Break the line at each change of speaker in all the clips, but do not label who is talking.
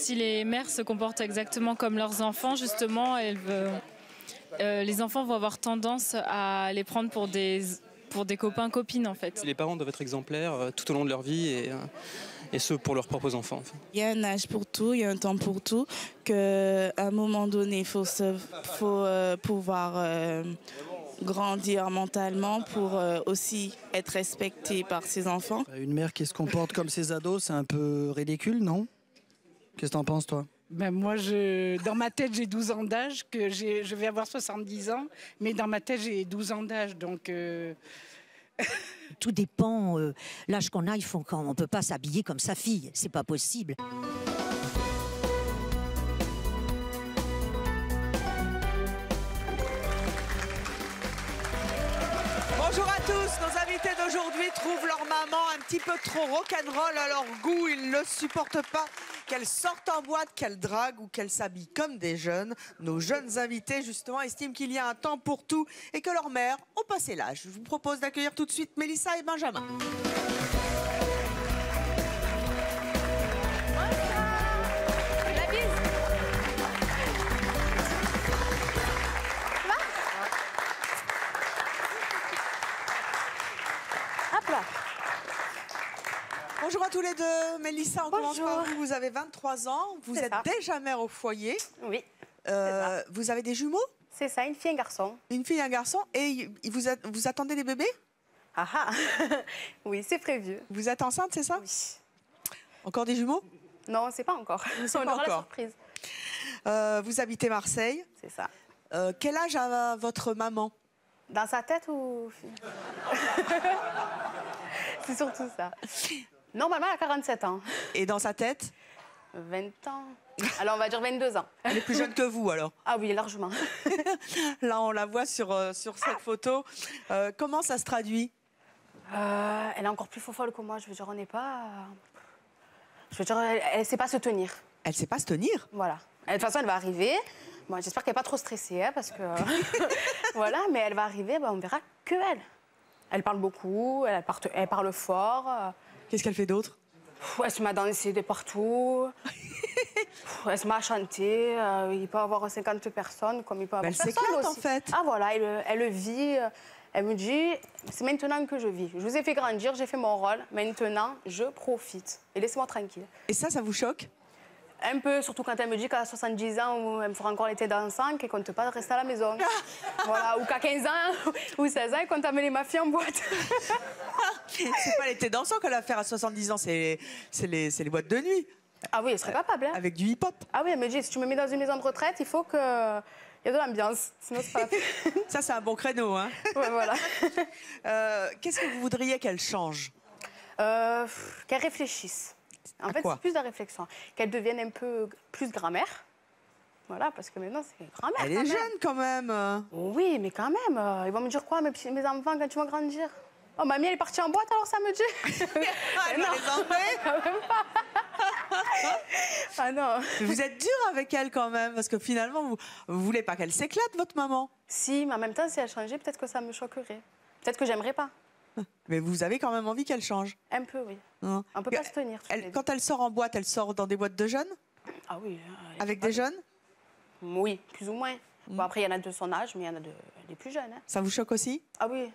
si les mères se comportent exactement comme leurs enfants, justement, les enfants vont avoir tendance à les prendre pour des copains-copines, en fait.
Les parents doivent être exemplaires tout au long de leur vie et ce, pour leurs propres enfants.
Il y a un âge pour tout, il y a un temps pour tout, qu'à un moment donné, il faut pouvoir grandir mentalement pour aussi être respecté par ses enfants.
Une mère qui se comporte comme ses ados, c'est un peu ridicule, non? Qu'est-ce que t'en penses, toi?
Ben moi, dans ma tête, j'ai 12 ans d'âge, je vais avoir 70 ans, mais dans ma tête, j'ai 12 ans d'âge, donc...
Tout dépend, l'âge qu'on a, on ne peut pas s'habiller comme sa fille, c'est pas possible.
Bonjour à tous, nos invités d'aujourd'hui trouvent leur maman un petit peu trop rock'n'roll à leur goût. Ils ne supportent pas qu'elle sorte en boîte, qu'elle drague ou qu'elle s'habille comme des jeunes. Nos jeunes invités, justement, estiment qu'il y a un temps pour tout et que leurs mères ont passé l'âge. Je vous propose d'accueillir tout de suite Mélissa et Benjamin. Bonjour à tous les deux. Mélissa, on commence par vous. Vous avez 23 ans. Vous êtes déjà mère au foyer.
Oui.
Vous avez des jumeaux?
C'est ça, une fille et un garçon.
Une fille et un garçon. Et vous attendez des bébés?
Ah ah. Oui, c'est prévu.
Vous êtes enceinte, c'est ça?
Oui.
Encore des jumeaux?
Non, c'est pas encore. On aura la surprise.
Vous habitez Marseille?
C'est ça.
Quel âge a votre maman?
Dans sa tête ou... C'est surtout ça. Normalement, elle a 47 ans.
Et dans sa tête?
20 ans. Alors, on va dire 22 ans.
Elle est plus jeune que vous, alors?
Ah oui, largement.
Là, on la voit sur cette photo. Comment ça se traduit?
Elle est encore plus folle que moi. Je veux dire, on n'est pas... Je veux dire, elle ne sait pas se tenir.
Elle ne sait pas se tenir?
Voilà. De toute façon, elle va arriver. Bon, j'espère qu'elle n'est pas trop stressée, hein, parce que... voilà, mais elle va arriver, on verra que elle. Elle parle beaucoup, elle parle fort.
Qu'est-ce qu'elle fait d'autre?
Elle se met à danser de partout. Elle se met à chanter. Il peut y avoir 50 personnes, comme il peut y avoir personne aussi.
Elle s'éclate, en fait.
Ah voilà, elle le vit. Elle me dit, c'est maintenant que je vis. Je vous ai fait grandir, j'ai fait mon rôle. Maintenant, je profite. Et laissez-moi tranquille.
Et ça vous choque?
Un peu, surtout quand elle me dit qu'à 70 ans, elle me fera encore l'été dansant, qu'elle ne compte pas rester à la maison. Voilà, ou qu'à 15 ans ou 16 ans, elle compte amener ma fille en boîte.
C'est pas l'été dansant qu'elle va faire à 70 ans, c'est les boîtes de nuit.
Ah oui, elle serait capable. Hein.
Avec du hip-hop.
Ah oui, elle me dit, si tu me mets dans une maison de retraite, il faut qu'il y ait de l'ambiance. Sinon, c'est pas...
Ça, c'est un bon créneau. Hein.
Ouais, voilà.
Qu'est-ce que vous voudriez qu'elle change?
Qu'elle réfléchisse. En fait, c'est plus de la réflexion. Qu'elle devienne un peu plus grand-mère. Voilà, parce que maintenant, c'est grand-mère.
Elle est jeune quand même.
Oui, mais quand même. Ils vont me dire quoi, mes enfants, quand tu vas grandir? Oh, mamie, elle est partie en boîte, alors ça me dit.
Elle va les emmener?
Même pas. Ah non.
Mais vous êtes dur avec elle quand même, parce que finalement, vous voulez pas qu'elle s'éclate, votre maman?
Si, mais en même temps, si elle changeait, peut-être que ça me choquerait. Peut-être que j'aimerais pas.
Mais vous avez quand même envie qu'elle change?
Un peu, oui.
Hein?
On peut pas se tenir.
Quand elle sort en boîte, elle sort dans des boîtes de jeunes?
Ah oui.
Avec des jeunes?
Oui, plus ou moins. Bon, après, il y en a de son âge, mais il y en a des plus jeunes. Hein.
Ça vous choque aussi?
Ah oui,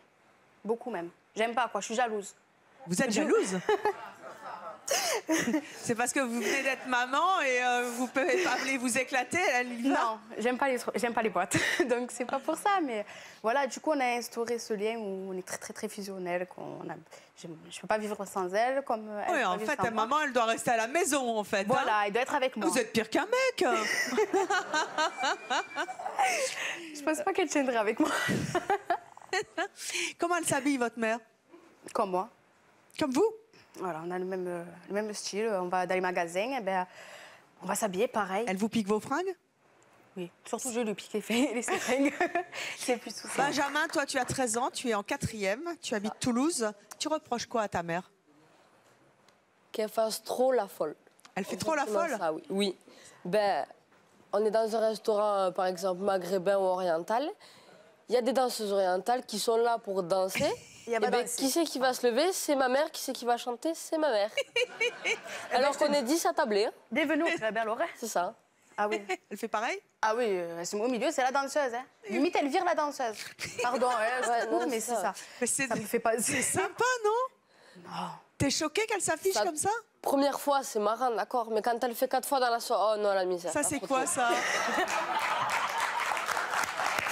beaucoup même. J'aime pas, quoi. Je suis jalouse.
Vous êtes jalouse? C'est parce que vous venez d'être maman et vous pouvez pas aller vous éclater, elle y va?
Non, j'aime pas les boîtes. Donc c'est pas pour ça, mais voilà, du coup on a instauré ce lien où on est très très très fusionnel. Je peux pas vivre sans elle comme elle.
Oui, en fait, ta maman, elle doit rester à la maison, en fait.
Voilà,
hein,
elle doit être avec moi.
Vous êtes pire qu'un mec.
Je pense pas qu'elle tiendrait avec moi.
Comment elle s'habille, votre mère?
Comme moi.
Comme vous?
Voilà, on a le même style. On va dans les magasins, et ben, on va s'habiller pareil.
Elle vous pique vos fringues?
Oui, surtout je lui pique les fringues. C'est plus tout ça.
Benjamin, toi, tu as 13 ans, tu es en 4e, tu habites Toulouse. Tu reproches quoi à ta mère?
Qu'elle fasse trop la folle.
Elle fait trop la folle?
Ça, oui. Oui. Ben, on est dans un restaurant, par exemple, maghrébin ou oriental. Il y a des danseuses orientales qui sont là pour danser
Il y a
Eh
pas
ben,
dansé.
qui c'est qui va se lever? C'est ma mère. Qui c'est qui va chanter? C'est ma mère. Alors qu'on est 10 à tabler. Hein.
Bienvenue au club, elle aurait.
C'est ça.
Ah oui.
Elle fait pareil?
Ah oui, au milieu, c'est la danseuse. Hein. Limite, elle vire la danseuse. Pardon,
non,
mais
c'est
c'est ça.
Mais c'est
Ça me fait pas...
c'est sympa, non? T'es choquée qu'elle s'affiche
Ça-
comme ça?
Première fois, c'est marrant, d'accord. Mais quand elle fait 4 fois dans la soirée, oh non, la misère.
Ça,
pas
c'est
trop
quoi,
trop.
ça?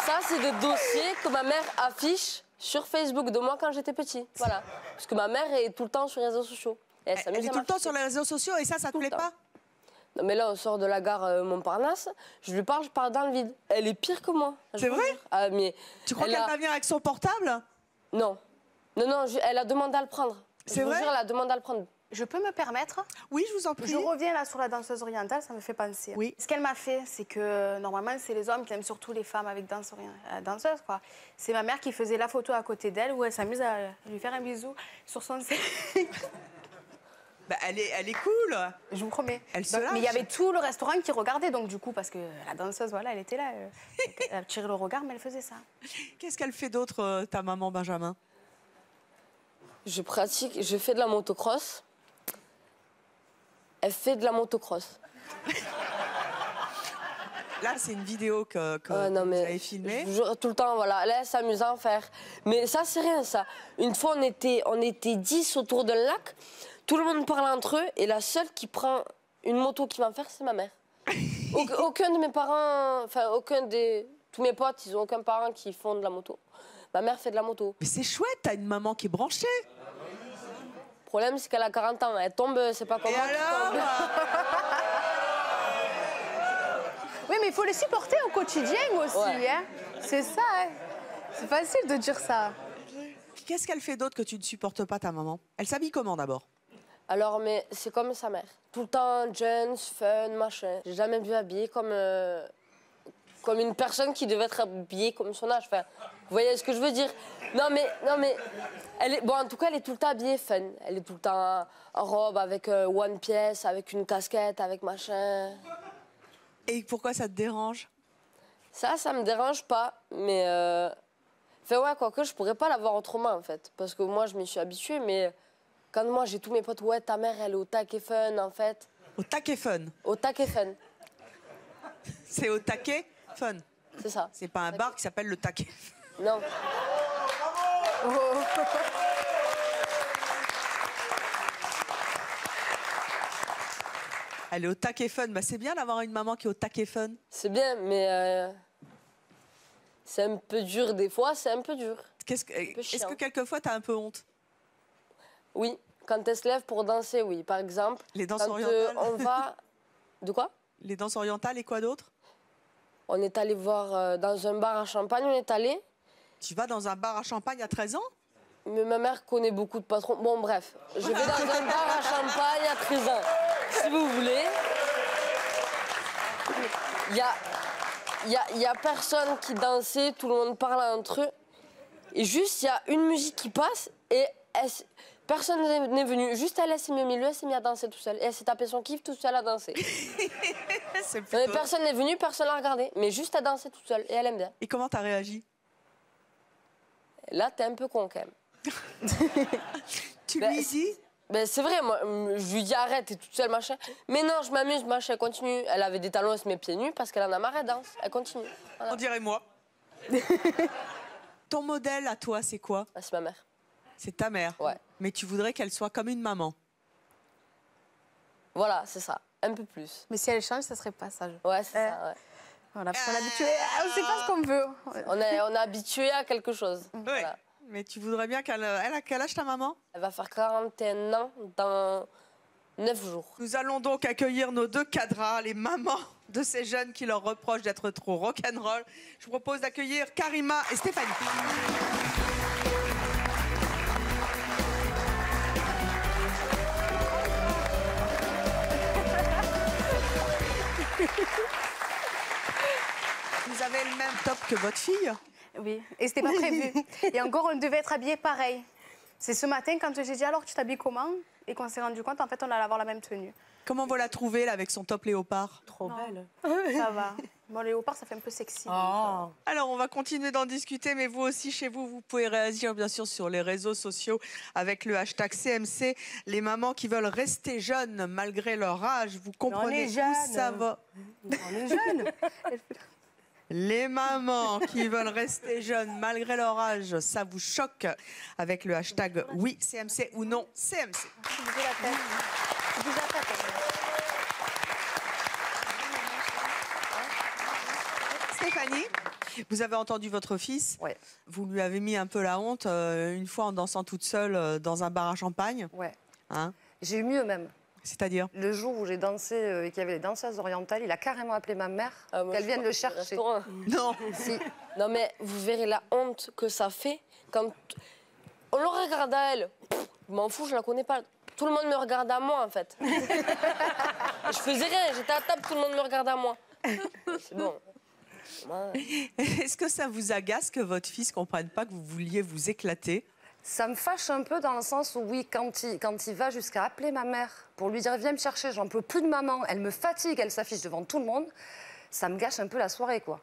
Ça, c'est des dossiers que ma mère affiche sur Facebook de moi quand j'étais petit. Voilà. Parce que ma mère est tout le temps sur les réseaux sociaux. Et elle
Elle
s'amuse
est
à
tout le temps
m'afficher.
sur les réseaux sociaux et ça te
Tout le
plaît
temps.
pas?
Non, mais là, on sort de la gare Montparnasse. Je lui parle, je parle dans le vide. Elle est pire que moi. je
C'est
vous
vrai?
jure. Ah, mais
Tu crois
elle
qu'elle
a-
va venir avec son portable?
Non. Non, elle a demandé à le prendre.
C'est
Je vous
vrai?
jure, elle a demandé à le prendre.
Je peux me permettre?
Oui, je vous en prie.
Je reviens là sur la danseuse orientale, ça me fait penser.
Oui.
Ce qu'elle m'a fait, c'est que normalement, c'est les hommes qui aiment surtout les femmes avec danseuse, quoi. C'est ma mère qui faisait la photo à côté d'elle où elle s'amuse à lui faire un bisou sur son sein.
Bah, elle est cool.
Je vous promets.
Elle se
Donc,
lâche.
mais il y avait tout le restaurant qui regardait, donc du coup, parce que la danseuse, voilà, elle était là. Elle tirait le regard, mais elle faisait ça.
Qu'est-ce qu'elle fait d'autre, ta maman Benjamin?
Je pratique, je fais de la motocross. Elle fait de la motocross.
Là, c'est une vidéo que
Non,
vous
mais
avez filmée.
je vous jure, tout le temps, voilà. Là, elle s'amuse à en faire. Mais ça, c'est rien, ça. Une fois, on était 10 autour d'un lac. Tout le monde parle entre eux. Et la seule qui prend une moto qui va en faire, c'est ma mère. Aucun de mes parents... Enfin, tous mes potes, ils ont aucun parent qui font de la moto. Ma mère fait de la moto.
Mais c'est chouette, t'as une maman qui est branchée.
Le problème, c'est qu'elle a 40 ans. Elle tombe, c'est pas comment.
Et alors?
Oui, mais il faut les supporter au quotidien aussi,
Ouais.
hein. C'est ça, hein. C'est facile de dire ça.
Qu'est-ce qu'elle fait d'autre que tu ne supportes pas, ta maman? Elle s'habille comment, d'abord?
Alors, mais c'est comme sa mère. Tout le temps, jeans, fun, machin. J'ai jamais vu habillée comme une personne qui devait être habillée comme son âge. Enfin, vous voyez ce que je veux dire? Non, mais bon, en tout cas, elle est tout le temps habillée fun. Elle est tout le temps en robe, avec one piece, avec une casquette, avec machin.
Et pourquoi ça te dérange?
Ça me dérange pas, mais... Enfin, ouais, quoique, je pourrais pas l'avoir autrement, en fait. Parce que moi, je m'y suis habituée, mais... Quand moi, j'ai tous mes potes, ouais, ta mère, elle est au taquet fun, en fait.
Au taquet fun?
Au taquet fun,
C'est au taquet fun.
c'est ça.
C'est pas un bar qui s'appelle le taquet.
Non.
Elle est au taquet fun. Bah, c'est bien d'avoir une maman qui est au taquet fun.
C'est bien, mais c'est un peu dur des fois, c'est un peu dur.
Est-ce
chiant.
que quelquefois, t'as un peu honte?
Oui, quand elle se lève pour danser, oui. Par exemple,
Les danses
quand
orientales.
on va... De quoi?
Les danses orientales et quoi d'autre?
On est allé voir dans un bar à Champagne, on est allé.
Tu vas dans un bar à Champagne à 13 ans?
Mais ma mère connaît beaucoup de patrons. Bon, bref, je vais dans un bar à Champagne à 13 ans. Si vous voulez. Il y a personne qui dansait, tout le monde parle entre eux. Et juste, il y a une musique qui passe et personne n'est venu. Juste, elle s'est mise au milieu, elle s'est mise à danser tout seule. Et elle s'est tapé son kiff toute seule à danser.
C'est
Mais
plutôt...
personne n'est venu, personne l'a regardé. Mais juste, elle dansait toute seule et elle aime bien.
Et comment t'as réagi?
Là, t'es un peu con quand même.
Tu
Ben,
lui dis?
Ben, c'est vrai, moi, je lui dis arrête, t'es toute seule, machin. Mais non, je m'amuse, machin, elle continue. Elle avait des talons, elle se met pieds nus parce qu'elle en a marre, elle danse. Elle continue. Voilà.
On dirait moi. Ton modèle à toi, c'est quoi?
Ah, c'est ma mère.
C'est ta mère?
Ouais.
Mais tu voudrais qu'elle soit comme une maman?
Voilà, c'est ça. Un peu plus.
Mais si elle change, ça serait pas ça.
Ouais, c'est ça, ouais.
Voilà, parce qu'on est habitué. On sait pas ce qu'on veut.
On est habitué à quelque chose.
Oui.
Voilà.
Mais tu voudrais bien qu'elle... Elle a quel âge, ta maman?
Elle va faire 41 ans dans 9 jours.
Nous allons donc accueillir nos deux cadras, les mamans de ces jeunes qui leur reprochent d'être trop rock'n'roll. Je vous propose d'accueillir Karima et Stéphanie. Vous avez le même top que votre fille?
Oui, et c'était pas prévu. Et encore, on devait être habillés pareil. C'est ce matin, quand j'ai dit alors tu t'habilles comment? et qu'on s'est rendu compte, en fait, on allait avoir la même tenue.
Comment vous la trouvez, là, avec son top léopard?
Trop belle. Ça va. Bon, le léopard, ça fait un peu sexy.
Alors, on va continuer d'en discuter, mais vous aussi, chez vous, vous pouvez réagir, bien sûr, sur les réseaux sociaux avec le hashtag CMC. Les mamans qui veulent rester jeunes malgré leur âge, vous comprenez où ça va?
On est jeunes.
Les mamans qui veulent rester jeunes malgré leur âge, ça vous choque avec le hashtag oui CMC ou non CMC.
Bougez la tête. Bougez la tête.
Stéphanie, vous avez entendu votre fils.
Ouais.
Vous lui avez mis un peu la honte une fois en dansant toute seule dans un bar à champagne.
Ouais.
Hein?
J'ai eu mieux même.
C'est-à-dire?
Le jour où j'ai dansé et qu'il y avait les danseuses orientales, il a carrément appelé ma mère qu'elle vienne le chercher.
Non.
Si.
Non mais vous verrez la honte que ça fait quand on le regarde à elle. Je m'en fous, je la connais pas. Tout le monde me regarde à moi en fait. Je faisais rien, j'étais à table, tout le monde me regarde à moi. C'est bon. Ouais.
Est-ce que ça vous agace que votre fils ne comprenne pas que vous vouliez vous éclater?
Ça me fâche un peu dans le sens où, oui, quand il va jusqu'à appeler ma mère pour lui dire « Viens me chercher, j'en peux plus de maman », elle me fatigue, elle s'affiche devant tout le monde, ça me gâche un peu la soirée, quoi.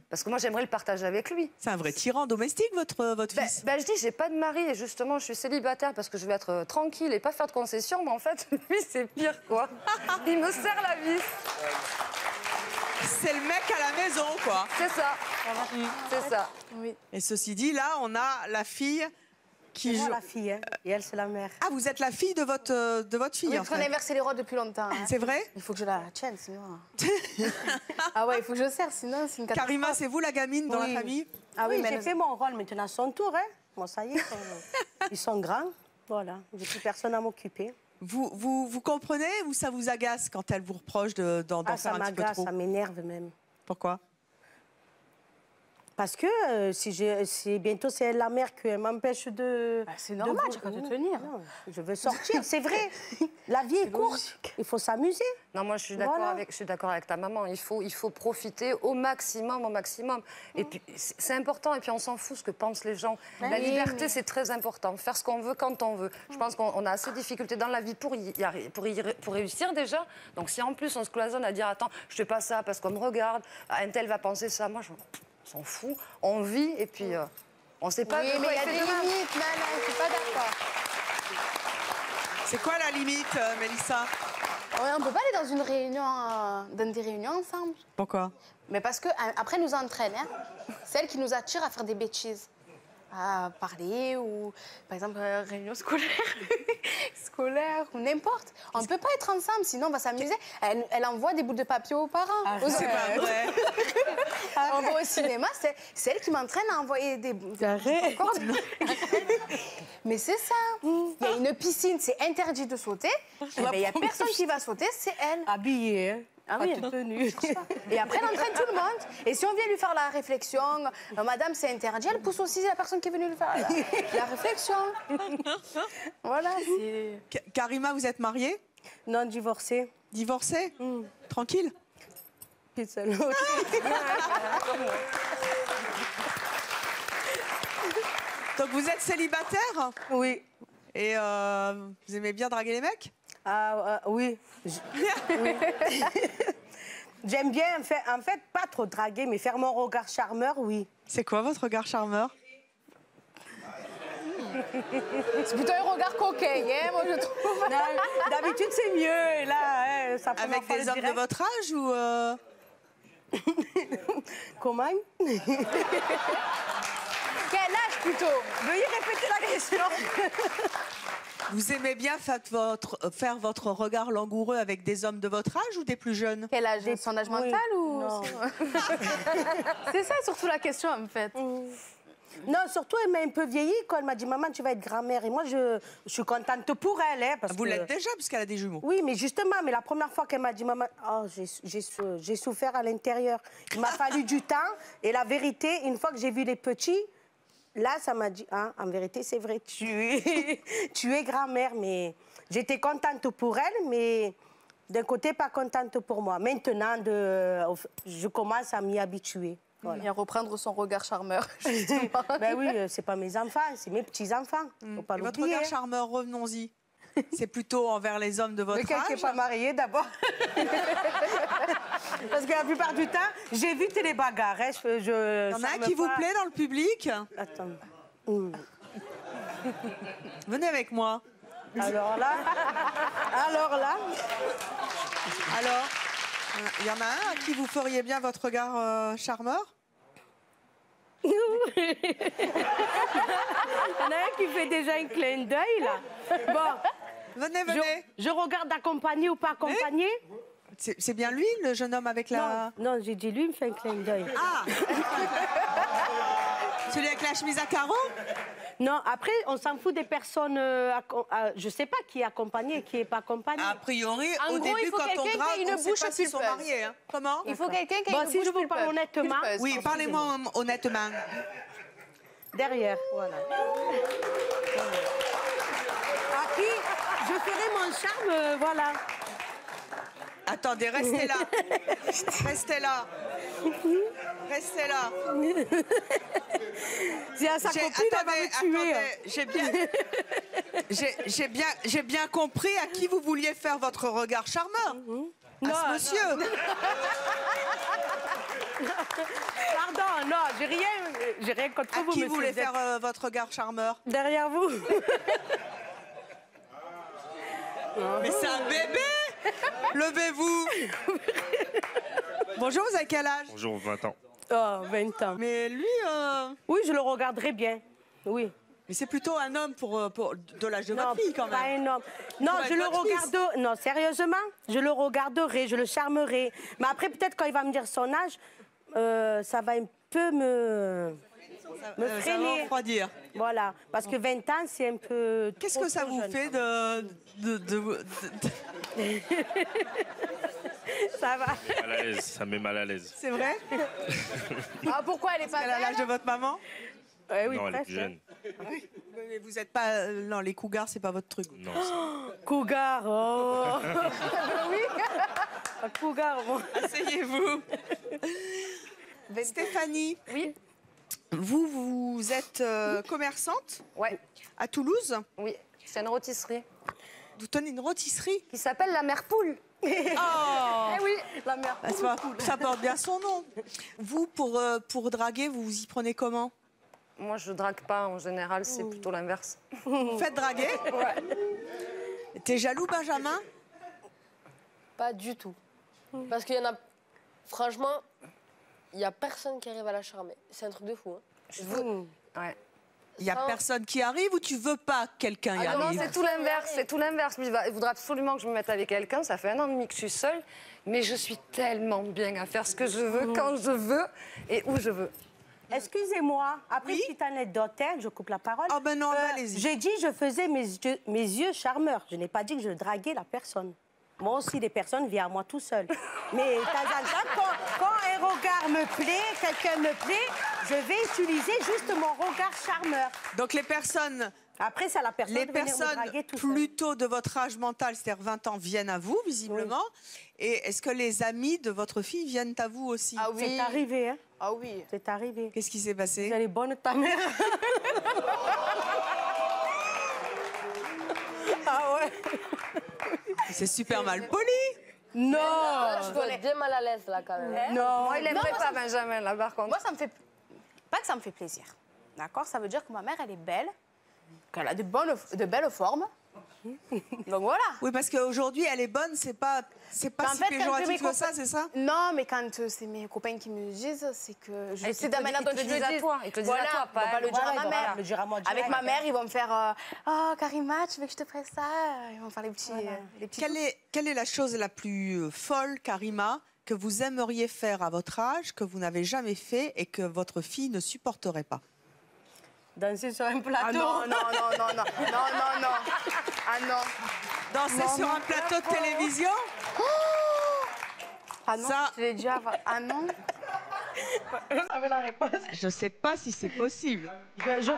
Parce que moi, j'aimerais le partager avec lui.
C'est un vrai tyran domestique, votre fils?
Je dis, j'ai pas de mari et justement, je suis célibataire parce que je veux être tranquille et pas faire de concessions, mais en fait, lui, c'est pire, quoi. Il me serre la vis.
C'est le mec à la maison, quoi.
C'est ça. C'est ça.
Oui.
Et ceci dit, là, on a la fille qui joue.
la fille, hein. Et elle, c'est la mère.
Ah, vous êtes la fille de votre fille,
Oui,
en
parce qu'on
fait.
a inversé les rôles depuis longtemps. Hein.
C'est vrai?
Il faut que je la tienne, sinon... Ah ouais, il faut que je serre, sinon c'est une catastrophe.
Karima, c'est vous la gamine dans la famille?
Ah oui, j'ai fait mon rôle, maintenant à son tour. Hein. Bon, ça y est, ils sont grands. Voilà, j'ai plus personne à m'occuper.
Vous comprenez ou ça vous agace quand elle vous reproche d'en faire un petit peu trop?
Ça m'agace, ça m'énerve même.
Pourquoi?
Parce que si bientôt c'est elle la mère qui m'empêche de...
c'est normal, tu vas te tenir.
Non, je veux sortir, c'est vrai. La vie est courte, il faut s'amuser.
Non, moi je suis d'accord avec ta maman. Il faut profiter au maximum, au maximum. Et puis c'est important. Et puis on s'en fout ce que pensent les gens. La liberté, c'est très important. Faire ce qu'on veut quand on veut. Je pense qu'on a assez de difficultés dans la vie pour réussir déjà. Donc si en plus on se cloisonne à dire attends, je fais pas ça parce qu'on me regarde, un tel va penser ça, moi on s'en fout. On vit et puis on sait pas.
Oui, mais il y a des limites, non, je suis pas d'accord.
C'est quoi la limite, Mélissa?
On ne peut pas aller dans une réunion, dans des réunions ensemble.
Pourquoi?
Mais parce que après nous entraîne, hein. C'est elle qui nous attire à faire des bêtises, à parler ou par exemple réunion scolaire ou n'importe. On ne peut pas être ensemble, sinon on va s'amuser. Elle envoie des bouts de papier aux parents.
C'est pas vrai.
On va au cinéma, c'est elle qui m'entraîne à envoyer des Mais c'est ça. Il y a une piscine, c'est interdit de sauter. Il n'y a personne qui va sauter, c'est elle.
Habillée, hein.
Ah oui, et après, elle entraîne tout le monde. Et si on vient lui faire la réflexion, madame, c'est interdit, elle pousse aussi la personne qui est venue lui faire la réflexion. Voilà.
Karima, vous êtes mariée?
Non, divorcée.
Divorcée? Tranquille?
Pizza l'autre.
Donc vous êtes célibataire?
Oui.
Et vous aimez bien draguer les mecs?
Oui. Oui. J'aime bien, en fait, pas trop draguer, mais faire mon regard charmeur, oui.
C'est quoi votre regard charmeur?
C'est plutôt un regard coquin, hein, moi je trouve.
D'habitude, c'est mieux. Et là, ça prend
avec des hommes de votre âge ou
Comment?
Quel âge plutôt?
Veuillez répéter la question.
Vous aimez bien faire votre regard langoureux avec des hommes de votre âge ou des plus jeunes?
Quel âge? Son âge mental ou...
Non.
C'est ça surtout la question en fait.
Non, surtout, elle m'a un peu vieilli quand elle m'a dit « Maman, tu vas être grand-mère ». Et moi, je suis contente pour elle. Hein, parce
vous l'êtes déjà, puisqu'elle a des jumeaux.
Oui, mais justement, la première fois qu'elle m'a dit « Maman, oh, j'ai souffert à l'intérieur. Il m'a fallu du temps. Et la vérité, une fois que j'ai vu les petits, là, ça m'a dit ah, en vérité, c'est vrai, tu es grand-mère. » Mais j'étais contente pour elle, mais d'un côté, pas contente pour moi. Maintenant, je commence à m'y habituer.
Voilà. Et à reprendre son regard charmeur.
Ben oui, c'est pas mes enfants, c'est mes petits-enfants. Faut pas
Et votre
l'oublier.
regard charmeur, revenons-y. C'est plutôt envers les hommes de votre
Lequel
âge.
qui n'est pas marié d'abord. Parce que la plupart du temps, j'évite les bagarres. Hein.
Il y en a un qui vous plaît dans le public?
Attends.
Venez avec moi.
Alors là.
Alors, il y en a un à qui vous feriez bien votre regard charmeur?
Il y en a un qui fait déjà un clin d'œil, là. Bon.
Venez, venez.
Je regarde accompagné ou pas accompagné.
C'est bien lui, le jeune homme avec la...
Non, j'ai dit lui, il me fait un clin d'œil.
Ah. Celui avec la chemise à carreaux?
Non, après, on s'en fout des personnes... je sais pas qui est accompagné et qui n'est pas accompagné.
A priori,
En
au
gros,
début,
il faut
quand on
quelqu'un
drague,
qui ait une
on sait
bouche
pas s'ils sont
pulpeuse.
mariés. Hein. Comment?
Il faut quelqu'un qui a
Bon,
une
si
bouche
je vous parle
pulpeuse.
honnêtement...
Pulpeuse.
Oui, parlez-moi honnêtement.
Derrière, voilà. À qui je ferai mon charme, voilà.
Attendez, restez là. Restez là. Restez là.
Si à sa copine, elle va me tuer.
J'ai bien compris à qui vous vouliez faire votre regard charmeur. À ce monsieur.
Pardon, non, j'ai rien contre vous,
À qui
monsieur.
vous voulez faire votre regard charmeur?
Derrière vous.
Mais c'est un bébé. Levez-vous. Bonjour, vous avez quel âge?
Bonjour, 20 ans.
Oh, 20 ans.
Mais lui...
Oui, je le regarderai bien, oui.
Mais c'est plutôt un homme pour de l'âge de votre fille, quand même.
Pas un homme. Non,
Pour
je
être
le
votre fils.
regarde... Non, sérieusement, je le regarderai, je le charmerai. Mais après, peut-être, quand il va me dire son âge, ça va un peu me
Ça va
freiner.
refroidir.
Voilà, parce que 20 ans, c'est un peu...
Qu'est-ce que ça vous fait de...
Ça va.
Mal à l'aise, ça me met mal à l'aise.
C'est vrai?
Ah, pourquoi elle est pas
Elle a l'âge de votre maman?
Oui,
Non, elle est
presque.
plus jeune.
Mais vous n'êtes pas... Non, les cougars, c'est pas votre truc.
Non,
Cougar, oh. Oui. Cougar, bon.
Asseyez-vous. Stéphanie.
Oui.
Vous êtes commerçante?
Ouais.
À Toulouse?
Oui, c'est une rôtisserie.
Vous tenez une rôtisserie?
Qui s'appelle la Mère Poule.
Oh.
Eh oui, la Mère
Ah,
Poule.
ça porte bien son nom. Vous, pour draguer, vous vous y prenez comment?
Moi, je drague pas. En général, c'est plutôt l'inverse.
Vous faites draguer?
Ouais.
T'es jaloux, Benjamin?
Pas du tout. Parce qu'il y en a... Franchement, il n'y a personne qui arrive à la charmer. C'est un truc de fou. Hein.
Ouais.
Il n'y a personne qui arrive ou tu veux pas que quelqu'un y
Ah non,
arrive?
c'est tout l'inverse, c'est tout l'inverse. Lui, il voudrait absolument que je me mette avec quelqu'un. Ça fait 1 an et demi que je suis seule, mais je suis tellement bien à faire ce que je veux, quand je veux et où je veux.
Excusez-moi, après petite anecdote, je coupe la parole.
Oh ben non, allez-y.
J'ai dit je faisais mes yeux charmeurs. Je n'ai pas dit que je draguais la personne. Moi aussi, les personnes viennent à moi tout seul. Mais de temps en temps, quand un regard me plaît, quelqu'un me plaît, je vais utiliser juste mon regard charmeur.
Donc les personnes...
Après, c'est à la personne
Les
de venir me
personnes
draguer tout seul.
plutôt de votre âge mental, c'est-à-dire 20 ans, viennent à vous, visiblement. Et est-ce que les amis de votre fille viennent à vous aussi?
Ah oui.
C'est arrivé, hein?
Ah oui.
C'est arrivé.
Qu'est-ce qui s'est passé?
Elle est bonne, ta mère. Ah ouais.
C'est super mal poli.
Non.
Je dois être bien mal à l'aise, là, quand même.
Non.
Moi, il aimerait
moi,
pas
ça me-
Benjamin, là, par contre.
Moi, ça me fait... Pas que ça me fait plaisir. D'accord? Ça veut dire que ma mère, elle est belle, qu'elle a de belles formes. Donc voilà.
Oui, parce qu'aujourd'hui, elle est bonne, c'est pas si
En fait, quand
péjoratif
mes
que ça, c'est ça?
Non, mais quand c'est mes copains qui me le disent, c'est que je
Et
sais
ils
de
te
la manière
le
dont
disent
ils le
à
disent.
toi, ils te le disent à
Voilà,
toi,
ils vont pas le dire
Voilà,
à ma
ils vont
mère.
le dire à moi direct.
Avec ma mère, ils vont me faire oh, Karima, tu veux que je te prête ça? Ils vont faire les petits. Les petits
Quelle est la chose la plus folle, Karima, que vous aimeriez faire à votre âge, que vous n'avez jamais fait et que votre fille ne supporterait pas?
Danser sur un plateau.
Ah non, non, non, non, non, non, non, non. Ah non.
Danser sur un plateau de télévision?
Ah non,
Ça-
je l'ai déjà. Ah non.
Je sais pas si c'est possible.
Je fais ça.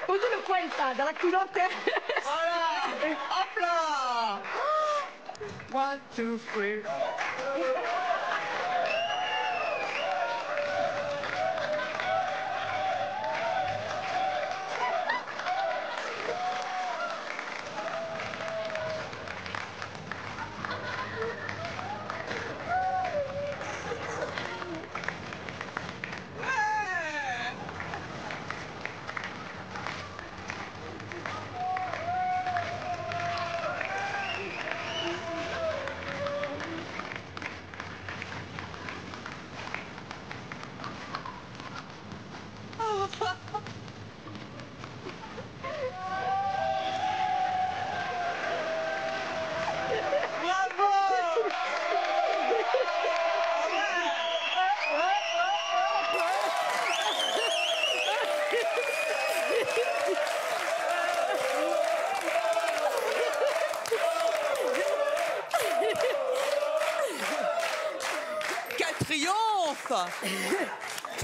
Où tu le coin ça? Dans la culotte?
Voilà! Hop là! 1, 2, 3.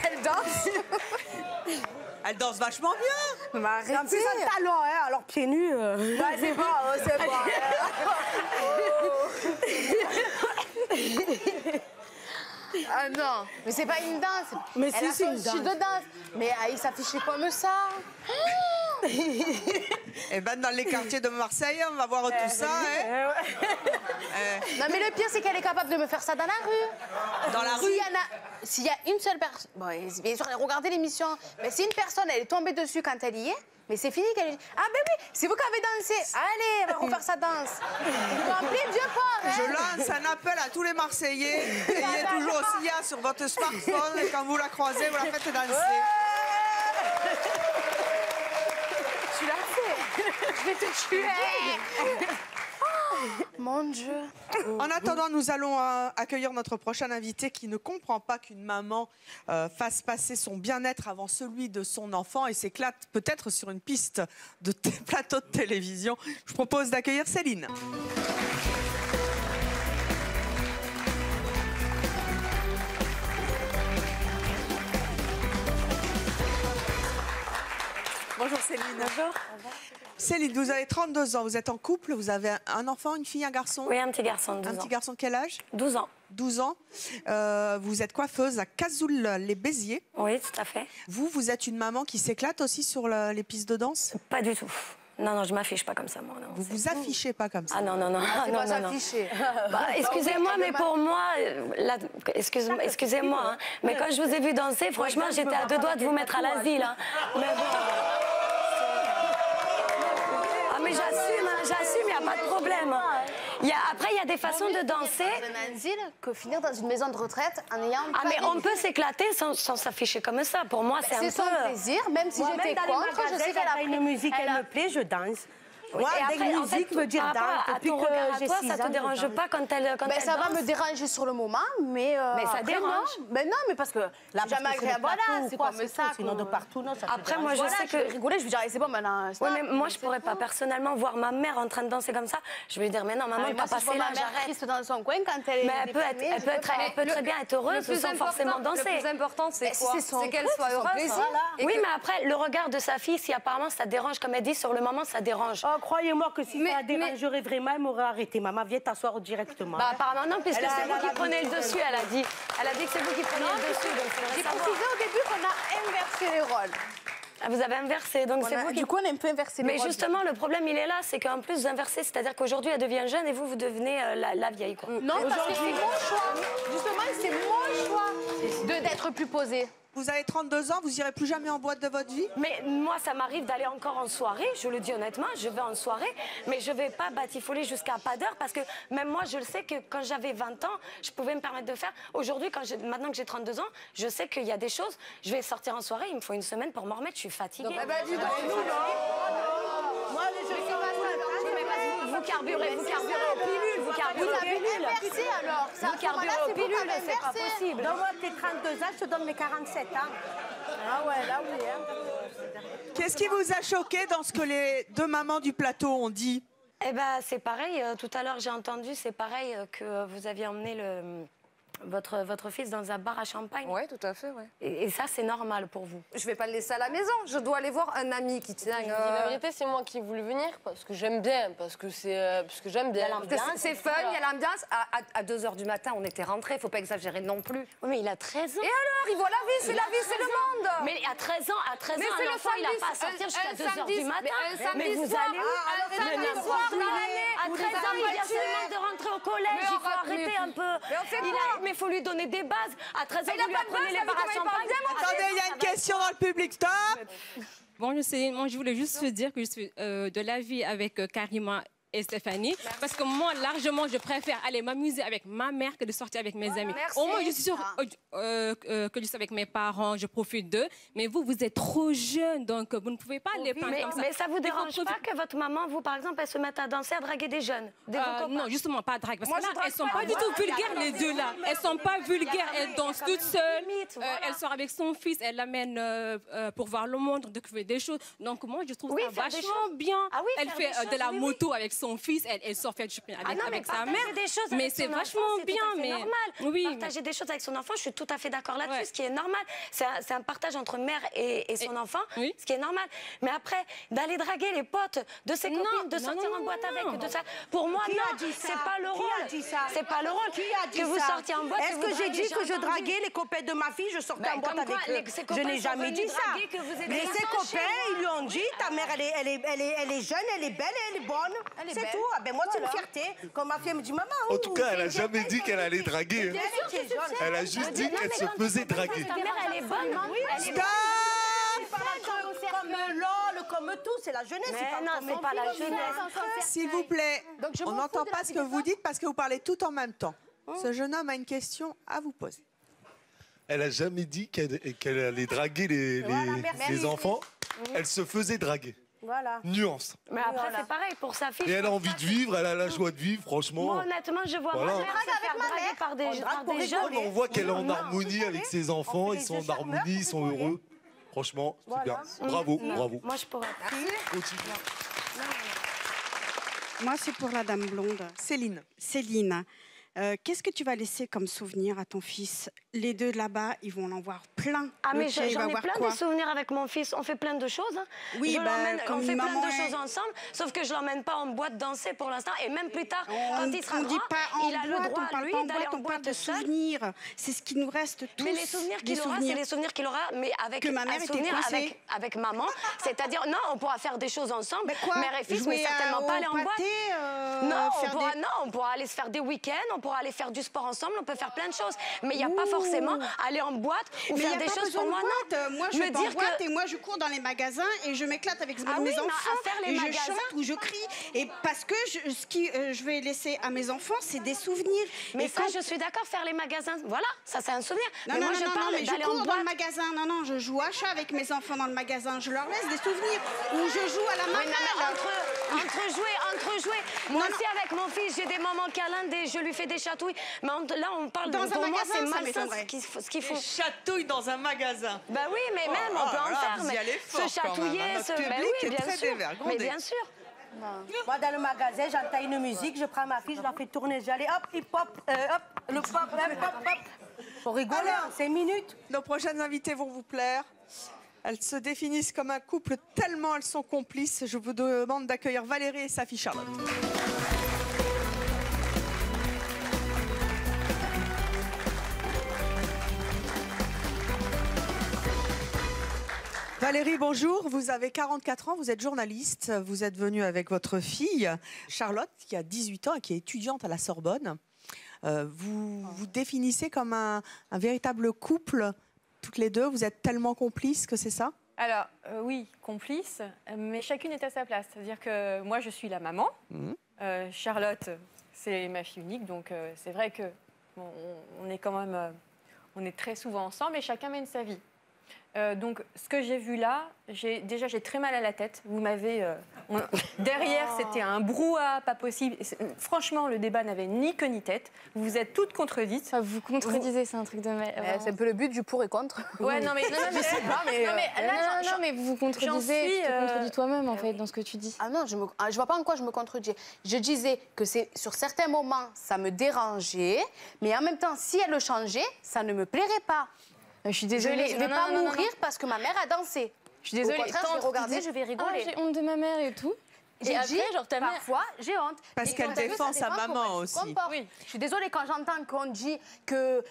Quelle danse. Elle danse vachement bien.
Bah, arrêtez. En plus, un talon, hein, alors pieds nus.
Ouais, c'est bon, c'est bon. Ah non, mais c'est pas une danse.
Mais
elle
si,
a
c'est une
son style de danse. Mais il s'affichait comme ça.
Eh ben, dans les quartiers de Marseille, on va voir tout ça. Hein.
Non, mais le pire, c'est qu'elle est capable de me faire ça dans la rue.
Dans la rue?
S'il y a une seule personne... Bon, bien sûr, regardez l'émission. Mais si une personne, elle est tombée dessus quand elle y est, mais c'est fini qu'elle dit « Ah ben oui, c'est vous qui avez dansé. Allez, on va refaire sa danse. » Vous rappelez vieux port, hein?
Je lance un appel à tous les Marseillais. Ayez toujours Sia sur votre smartphone et quand vous la croisez, vous la faites danser.
Tu l'as fait. Je vais te tuer. Mon Dieu.
En attendant, nous allons accueillir notre prochain invité qui ne comprend pas qu'une maman fasse passer son bien-être avant celui de son enfant et s'éclate peut-être sur une piste de plateau de télévision. Je vous propose d'accueillir Céline. Bonjour Céline.
Bonjour.
Céline, vous avez 32 ans, vous êtes en couple, vous avez un enfant, une fille, un garçon?
Oui, un petit garçon de 12 ans.
Un petit garçon, quel âge?
12 ans.
12 ans. Vous êtes coiffeuse à Cazoul-les-Béziers.
Oui, tout à fait.
Vous êtes une maman qui s'éclate aussi sur les pistes de danse?
Pas du tout. Non, non, je m'affiche pas comme ça, moi. Non,
vous vous affichez pas comme ça?
Ah non, non, non.
C'est
non,
pas
non, non.
s'afficher.
Bah, excusez-moi, mais pour moi, là, excusez-moi, hein, mais quand je vous ai vu danser, franchement, j'étais à deux doigts de vous mettre à l'asile. Hein. Mais bon. Ah, mais j'assume, il n'y a pas de problème. Après, il y a des façons de danser.
Dans un asile que finir dans une maison de retraite en ayant...
Ah, mais on peut s'éclater sans s'afficher comme ça. Pour moi, c'est un peu...
C'est son plaisir, même si j'étais contre, je sais qu'elle a
une musique, elle me plaît, je danse.
Oui.
Ouais,
Et après,
musique veut dire danse.
à ton regard à toi, ça te dérange pas quand elle danse?
Ça va me déranger sur le moment, mais
ça dérange.
Mais non, mais parce que c'est jamais agréable. Voilà, c'est comme ça.
Sinon de partout, non, ça
Après, moi, je sais que...
rigoler, je vais dire, c'est bon maintenant.
Oui, mais moi, je pourrais pas personnellement voir ma mère en train de danser comme ça. Je vais lui dire, mais non, maman, t'as passé là, j'arrête.
Triste dans son coin quand elle est.
Mais elle peut très bien être heureuse sans forcément danser.
Le plus important, c'est quoi? C'est qu'elle soit heureuse.
Oui, mais après, le regard de sa fille, si apparemment ça dérange, comme elle dit, sur le moment, ça dérange.
Oh, croyez-moi que si ça dérangerait vraiment, elle m'aurait arrêté. Maman, viens t'asseoir directement.
Bah, apparemment, non, puisque c'est vous qui prenez le dessus, elle a dit. Elle a dit que c'est vous qui prenez le dessus, donc
j'ai précisé au début qu'on a inversé les rôles.
Ah, vous avez inversé, donc c'est vous qui...
Du coup, on a un peu inversé les rôles.
Mais justement, le problème, il est là, c'est qu'en plus, vous inversez, c'est-à-dire qu'aujourd'hui, elle devient jeune et vous devenez la vieille, quoi.
Non, parce que c'est mon choix. Justement, c'est mon choix d'être plus posée.
Vous avez 32 ans, vous irez plus jamais en boîte de votre vie?
Mais moi, ça m'arrive d'aller encore en soirée, je le dis honnêtement, je vais en soirée, mais je vais pas batifoler jusqu'à pas d'heure parce que même moi, je le sais que quand j'avais 20 ans, je pouvais me permettre de faire. Aujourd'hui, maintenant que j'ai 32 ans, je sais qu'il y a des choses, je vais sortir en soirée, il me faut une semaine pour m'en remettre, je suis fatiguée.
Donc, dis donc, nous, non. Moi, je sais pas ça.
Vous carburez aux pilules, vous carburez aux pilules.
Inversé alors.
Vous carburez aux pilules, c'est pas possible.
Donne-moi tes 32 ans, je te donne mes 47 ans.
Ah ouais, là oui. Hein.
Qu'est-ce qui vous a choqué dans ce que les deux mamans du plateau ont dit?
Eh ben, c'est pareil. Tout à l'heure, j'ai entendu, c'est pareil que vous aviez emmené votre fils dans un bar à champagne.
Oui, tout à fait, oui.
Et ça, c'est normal pour vous?
Je vais pas le laisser à la maison. Je dois aller voir un ami qui tient...
La vérité, c'est moi qui ai voulu venir parce que j'aime bien, parce que j'aime bien.
C'est fun, il y a l'ambiance. À 2h du matin, on était rentrés, faut pas exagérer non plus.
Oui, mais il a 13 ans.
Et alors, il voit la vie, c'est la vie, c'est le monde.
Mais à 13 ans, un enfant, il n'a pas à sortir jusqu'à 2h du matin. Mais vous allez où?
Un samedi soir dans l'année.
À 13 ans, il vient seulement de rentrer au collège, il faut arrêter un peu.
Mais on fait quoi?
Mais il faut lui donner des bases. À 13 ans, vous lui apprenez les bars à champagne.
Attendez, il y a une question dans le public, stop.
Bonjour Céline, moi je voulais juste te dire que je suis de l'avis avec Karima et Stéphanie, parce que moi, largement, je préfère aller m'amuser avec ma mère que de sortir avec mes amis.
Merci.
Au moins, je suis sûre que je suis avec mes parents, je profite d'eux, mais vous êtes trop jeune, donc vous ne pouvez pas les prendre comme ça.
Mais ça vous dérange pas que votre maman, vous, par exemple, elle se mette à danser, à draguer des jeunes,
non, justement, pas drague, parce que là, elles sont pas du tout vulgaires, les deux là. Elles sont pas vulgaires, elles dansent toutes seules, elle sort avec son fils, elle l'amène pour voir le monde, découvrir des choses. Donc moi, je trouve ça vachement bien. Elle fait de la moto avec son son fils, elle sort faire du shopping
Ah non, mais
avec sa
partager
mère.
des choses
Mais
avec
c'est
son
vachement
enfant, c'est
bien.
tout à fait
Mais
normal.
oui.
Partager des choses avec son enfant, je suis tout à fait d'accord là-dessus, ce qui est normal. C'est un partage entre mère et son enfant, ce qui est normal. Mais après, d'aller draguer les potes de ses copines, de sortir en boîte avec, de ça. Pour moi,
Qui
non,
a dit ça?
c'est pas le
Qui
rôle.
a dit ça?
C'est pas le rôle.
Qui a dit
que vous
ça?
sortiez en boîte.
Est-ce que j'ai dit que je draguais les copains de ma fille, je sortais en boîte avec eux? Je n'ai jamais dit ça. Mais ses copains, ils lui ont dit, ta mère, elle est jeune, elle est belle, elle est bonne. C'est tout. Ah ben moi, c'est une fierté. Quand ma fille me dit, maman,
En tout cas, elle n'a jamais dit qu'elle allait draguer. hein. Elle a juste dit qu'elle se faisait draguer.
Ta mère, elle est bonne.
Stop! Comme LOL, comme tout, c'est la jeunesse.
Mais non, c'est pas la jeunesse.
S'il vous plaît, on n'entend pas ce que vous dites parce que vous parlez tout en même temps. Ce jeune homme a une question à vous poser.
Elle n'a jamais dit qu'elle allait draguer les enfants. Elle se faisait draguer.
Voilà.
Nuance.
Mais après, c'est pareil pour sa fille.
Et elle a envie de vivre, elle a la joie de vivre, franchement.
Moi, honnêtement, je vois
Voilà.
ma mère se faire draguer par des jeunes.
On voit qu'elle est en harmonie avec ses enfants, ils sont en harmonie, ils sont heureux. Franchement, c'est bien. Bravo, bravo.
Moi, je pourrais pas.
Continue.
Moi, c'est pour la dame blonde.
Céline.
Céline. Qu'est-ce que tu vas laisser comme souvenir à ton fils? Les deux là-bas, ils vont en voir plein.
Ah, mais
L'autre, il
j'en
va
ai
voir
plein
quoi?
de souvenirs avec mon fils. On fait plein de choses. Hein.
Oui,
Je
bah,
l'emmène-
comme
on fait plein
maman
de
est-
choses ensemble, sauf que je l'emmène pas en boîte danser pour l'instant. Et même plus tard, quand il sera
on
grand,
dit pas en
il a
boîte,
le droit,
on parle
lui,
pas en
d'aller
boîte,
en
on parle
boîte
de
seul.
souvenirs. C'est ce qui nous reste tous.
Mais les souvenirs
des
qu'il aura, c'est
souvenirs.
les souvenirs qu'il aura, mais avec
Que ma mère
un
était
souvenir
coincée.
avec maman. C'est-à-dire, non, on pourra faire des choses ensemble,
quoi?
mère et fils, mais
Jouer
certainement
au
pas aller en
pâté,
boîte. Non,
faire
on pourra aller se faire des week-ends, on pourra aller faire du sport ensemble, on peut faire plein de choses. Mais il n'y a pas forcément aller en boîte ou
Mais
faire
y a
des
pas
choses
besoin
pour
de
moi,
boîte.
non.
Moi, je
Me
vais pas en
dire
boîte
que-
et moi, je cours dans les magasins et je m'éclate avec
Ah
mes
oui, mais
enfants.
à faire les
et je
magasins-
chante ou je crie. Et parce que ce qui je vais laisser à mes enfants, c'est des souvenirs.
Mais
et
ça, je suis d'accord, faire les magasins. Voilà, ça, c'est un souvenir.
Non,
mais
non,
moi,
non,
je
non,
parle
mais je
d'aller
cours
en
dans
boîte.
le magasin. Non, non, je joue à chat avec mes enfants dans le magasin. Je leur laisse des souvenirs. Ou je joue à la
Oui, non, mais
mamelle.
entre jouer. Moi aussi, avec mon fils, j'ai des moments câlins, je lui fais des chatouilles. Mais là, on parle
Dans
de.
un
Pour moi,
magasin,
c'est
ça
malsain
m'étonnerait.
ce qu'il faut.
Des chatouilles dans un magasin.
Bah oui, mais même, on peut en faire.
Vous y
Mais
allez fort
se
quand même,
chatouiller,
hein. Notre
bah
public
oui,
est
bien
très
sûr.
dévergondé.
Mais bien sûr.
Moi, dans le magasin, j'entends une musique, je prends ma fille, je la fais tourner. J'allais hop, hip-hop, hop, le pop, hop, hop, hop. Pour rigoler,
Alors,
en 5 minutes.
Nos prochaines invités vont vous plaire. Elles se définissent comme un couple tellement elles sont complices. Je vous demande d'accueillir Valérie et sa fille Charlotte. Valérie, bonjour. Vous avez 44 ans, vous êtes journaliste. Vous êtes venue avec votre fille, Charlotte, qui a 18 ans et qui est étudiante à la Sorbonne. Vous vous définissez comme un véritable couple, toutes les deux. Vous êtes tellement complices que c'est ça?
Alors, oui, complices, mais chacune est à sa place. C'est-à-dire que moi, je suis la maman. Charlotte, c'est ma fille unique. Donc, c'est vrai que bon, on est quand même... on est très souvent ensemble et chacun mène sa vie. Donc, ce que j'ai vu là, j'ai très mal à la tête. Vous m'avez... derrière, c'était un brouhaha pas possible. Franchement, le débat n'avait ni queue ni tête. Vous vous êtes toutes contredites.
Vous vous contredisez, c'est un truc de... C'est un peu le but du pour et contre.
Ouais, non, mais...
je sais pas, mais... Non, mais vous vous contredisez, tu te contredis toi-même, en fait, dans ce que tu dis.
Ah non, je vois pas en quoi je me contredis. Je disais que sur certains moments, ça me dérangeait, mais en même temps, si elle le changeait, ça ne me plairait pas.
Je suis désolée.
Je ne vais pas mourir parce que ma mère a dansé.
Je suis désolée.
Au contraire, je vais regarder, je vais rigoler.
Ah, j'ai honte de ma mère et tout.
J'ai
après,
dit,
genre, ta mère...
parfois, j'ai honte.
Parce
Et
qu'elle
quand elle veut,
défend
ça
sa
dépend
maman
comment elle se
aussi.
comporte.
Oui.
Je suis désolée quand j'entends qu'on dit que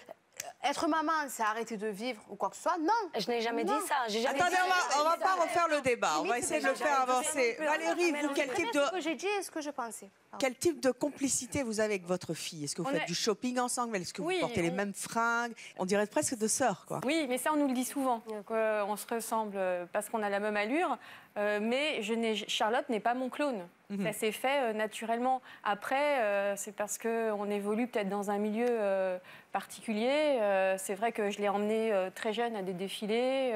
être maman, c'est arrêter de vivre ou quoi que ce soit. Non.
Je n'ai jamais dit ça. J'ai jamais
Attendez,
dit
on va pas refaire le débat. On va essayer de le faire avancer. Valérie, vous, quel type
ce que j'ai dit et ce que je pensais.
Quel type de complicité vous avez avec votre fille? Est-ce que vous faites du shopping ensemble? Est-ce que vous portez les mêmes fringues? On dirait presque deux sœurs, quoi.
Oui, mais ça, on nous le dit souvent. On se ressemble parce qu'on a la même allure. Mais Charlotte n'est pas mon clone. Ça s'est fait naturellement. Après, c'est parce qu'on évolue peut-être dans un milieu particulier. C'est vrai que je l'ai emmenée très jeune à des défilés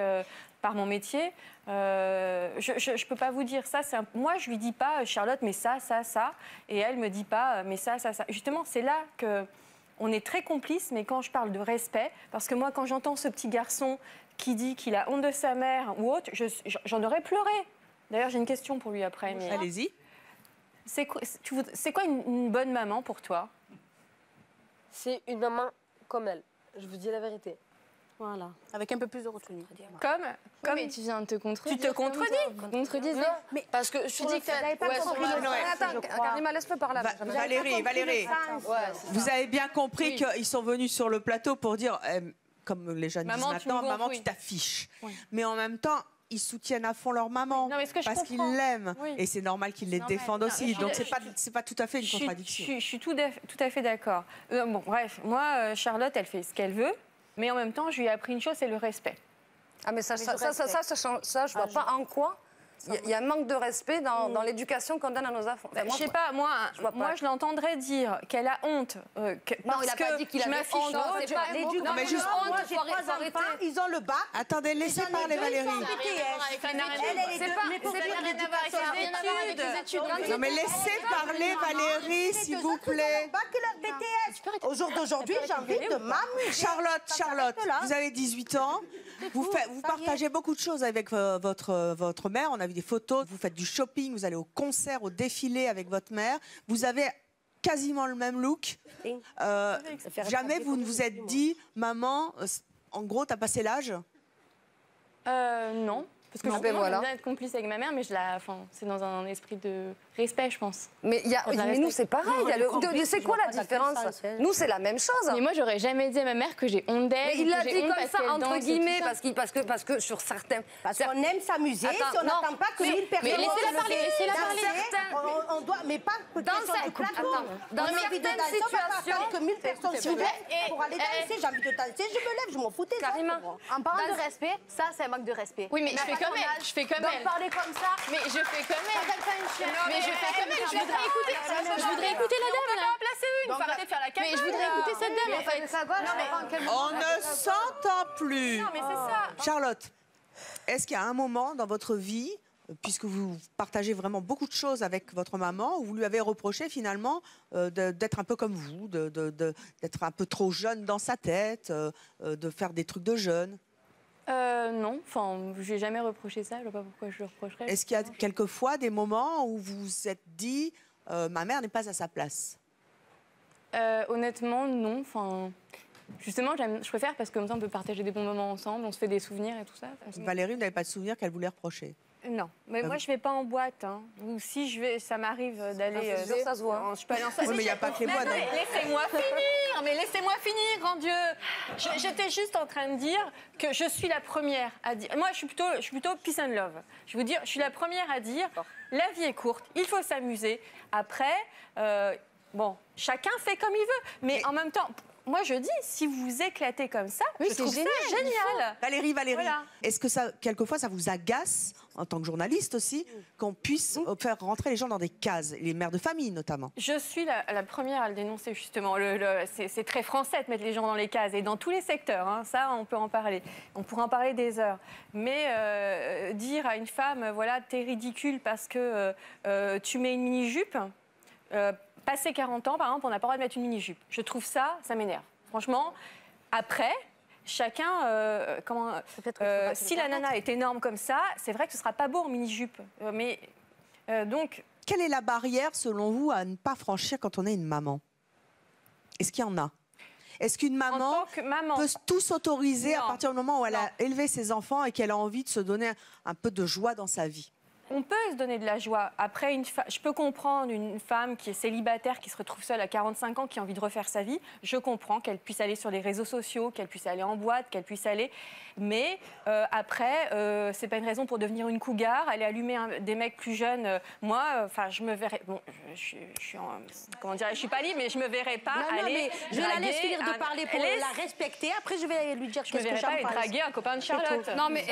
par mon métier. Je ne peux pas vous dire ça. Moi, je lui dis pas, Charlotte, mais ça. Et elle me dit pas, mais ça. Justement, c'est là que on est très complices, mais quand je parle de respect, parce que moi, quand j'entends ce petit garçon qui dit qu'il a honte de sa mère ou autre, j'en aurais pleuré. D'ailleurs, j'ai une question pour lui après.
Allez-y.
C'est quoi une bonne maman pour toi?
C'est une maman comme elle. Je vous dis la vérité.
Voilà. Avec un peu plus de retenue.
Comme
mais tu viens de te contredire.
Tu te contredis.
Vous contredisez.
Mais parce que je dis que...
Attends, Karima, laisse-le parler.
Valérie, vous avez bien compris qu'ils sont venus sur le plateau pour dire, comme les jeunes disent maintenant, maman, tu t'affiches. Mais en même temps, ils soutiennent à fond leur maman parce qu'ils l'aiment.
Oui.
Et c'est normal qu'ils les défendent aussi. Donc, c'est pas tout à fait une contradiction.
Je suis tout à fait d'accord. Bon, bref, moi, Charlotte, elle fait ce qu'elle veut. Mais en même temps, je lui ai appris une chose, c'est le respect.
Ah, mais ça je vois pas en quoi il y a un manque de respect dans l'éducation qu'on donne à nos enfants.
Je sais pas, moi je l'entendrais dire qu'elle a honte.
Non, il n'a pas dit qu'il avait honte.
Non, mais juste moi, j'ai 3 enfants, ils ont le bac.
Attendez, laissez parler Valérie. Non, mais laissez parler Valérie, s'il vous plaît.
Au jour d'aujourd'hui, j'ai envie de m'amuser.
Charlotte, vous avez 18 ans. Vous partagez beaucoup de choses avec votre mère. On a vu des photos. Vous faites du shopping, vous allez au concert, au défilé avec votre mère. Vous avez quasiment le même look. Jamais vous ne vous êtes dit, maman, en gros, t'as passé l'âge?
Non. Parce que je veux bien être complice avec ma mère, mais c'est dans un esprit de respect, je pense.
Mais nous, c'est pareil. C'est quoi la différence? Nous, c'est la même chose.
Mais moi, j'aurais jamais dit à ma mère que j'ai honte d'elle.
Mais il l'a dit comme ça, entre guillemets, parce que sur certains...
Parce qu'on aime s'amuser, si on n'attend pas que 1000 personnes...
Mais laissez-la parler,
On doit, mais pas
dans certaines situations...
que 1000 personnes se lèvent pour aller danser. J'ai envie de danser, je me lève, je m'en foutais.
Karima, en parlant de respect, ça, c'est un manque de respect.
Oui, mais je fais comme elle.
Donc parler comme ça...
Mais je fais comme elle.
Mais
je fais comme elle. Je voudrais écouter la dame, là.
On peut en placer une. Faut arrêter de faire la cagole.
Mais je voudrais écouter cette dame, en fait.
On ne s'entend plus.
Non, mais c'est ça.
Charlotte, est-ce qu'il y a un moment dans votre vie, puisque vous partagez vraiment beaucoup de choses avec votre maman, où vous lui avez reproché finalement d'être un peu comme vous, d'être un peu trop jeune dans sa tête, de faire des trucs de jeune?
Non, je n'ai jamais reproché ça, je ne vois pas pourquoi je le reprocherais.
Est-ce qu'il y a quelquefois des moments où vous vous êtes dit ma mère n'est pas à sa place?
Honnêtement, non. Justement, je préfère parce que comme ça on peut partager des bons moments ensemble, on se fait des souvenirs et tout ça.
Valérie, vous n'avez pas de souvenir qu'elle voulait reprocher?
Non, mais moi je vais pas en boîte. Ou si je vais, ça m'arrive d'aller.
Ça se voit.
Je peux aller en soirée.
Oui, mais il n'y a pas que les boîtes.
Laissez-moi finir. Mais laissez-moi finir, grand Dieu. J'étais juste en train de dire que je suis la première à dire. Moi, je suis plutôt peace and love. Je vais vous dire, je suis la première à dire. La vie est courte, il faut s'amuser. Après, chacun fait comme il veut. Mais en même temps. Moi, je dis, si vous vous éclatez comme ça, je trouve ça génial.
Valérie, est-ce que quelquefois, ça vous agace, en tant que journaliste aussi, qu'on puisse faire rentrer les gens dans des cases, les mères de famille notamment?
Je suis la première à le dénoncer, justement. C'est très français de mettre les gens dans les cases, et dans tous les secteurs. Hein, ça, on peut en parler. On pourra en parler des heures. Mais dire à une femme, voilà, t'es ridicule parce que tu mets une mini-jupe... Passé 40 ans, par exemple, on n'a pas le droit de mettre une mini-jupe. Je trouve ça m'énerve. Franchement, après, chacun... si la nana est énorme comme ça, c'est vrai que ce ne sera pas beau en mini-jupe. Donc...
Quelle est la barrière, selon vous, à ne pas franchir quand on est une maman? Est-ce qu'il y en a? Est-ce qu'une maman peut tout s'autoriser à partir du moment où elle a élevé ses enfants et qu'elle a envie de se donner un peu de joie dans sa vie?
On peut se donner de la joie. Après, je peux comprendre une femme qui est célibataire, qui se retrouve seule à 45 ans, qui a envie de refaire sa vie. Je comprends qu'elle puisse aller sur les réseaux sociaux, qu'elle puisse aller en boîte, qu'elle puisse aller... Mais après, c'est pas une raison pour devenir une cougar, aller allumer des mecs plus jeunes. Moi, je me verrais... Bon, je suis pas libre, mais je me verrais pas aller...
Mais je la laisse finir de parler pour la respecter. Après, je vais lui dire qu'est-ce que j'en pense.
Je me verrais pas aller draguer un copain de Charlotte.
Non, mais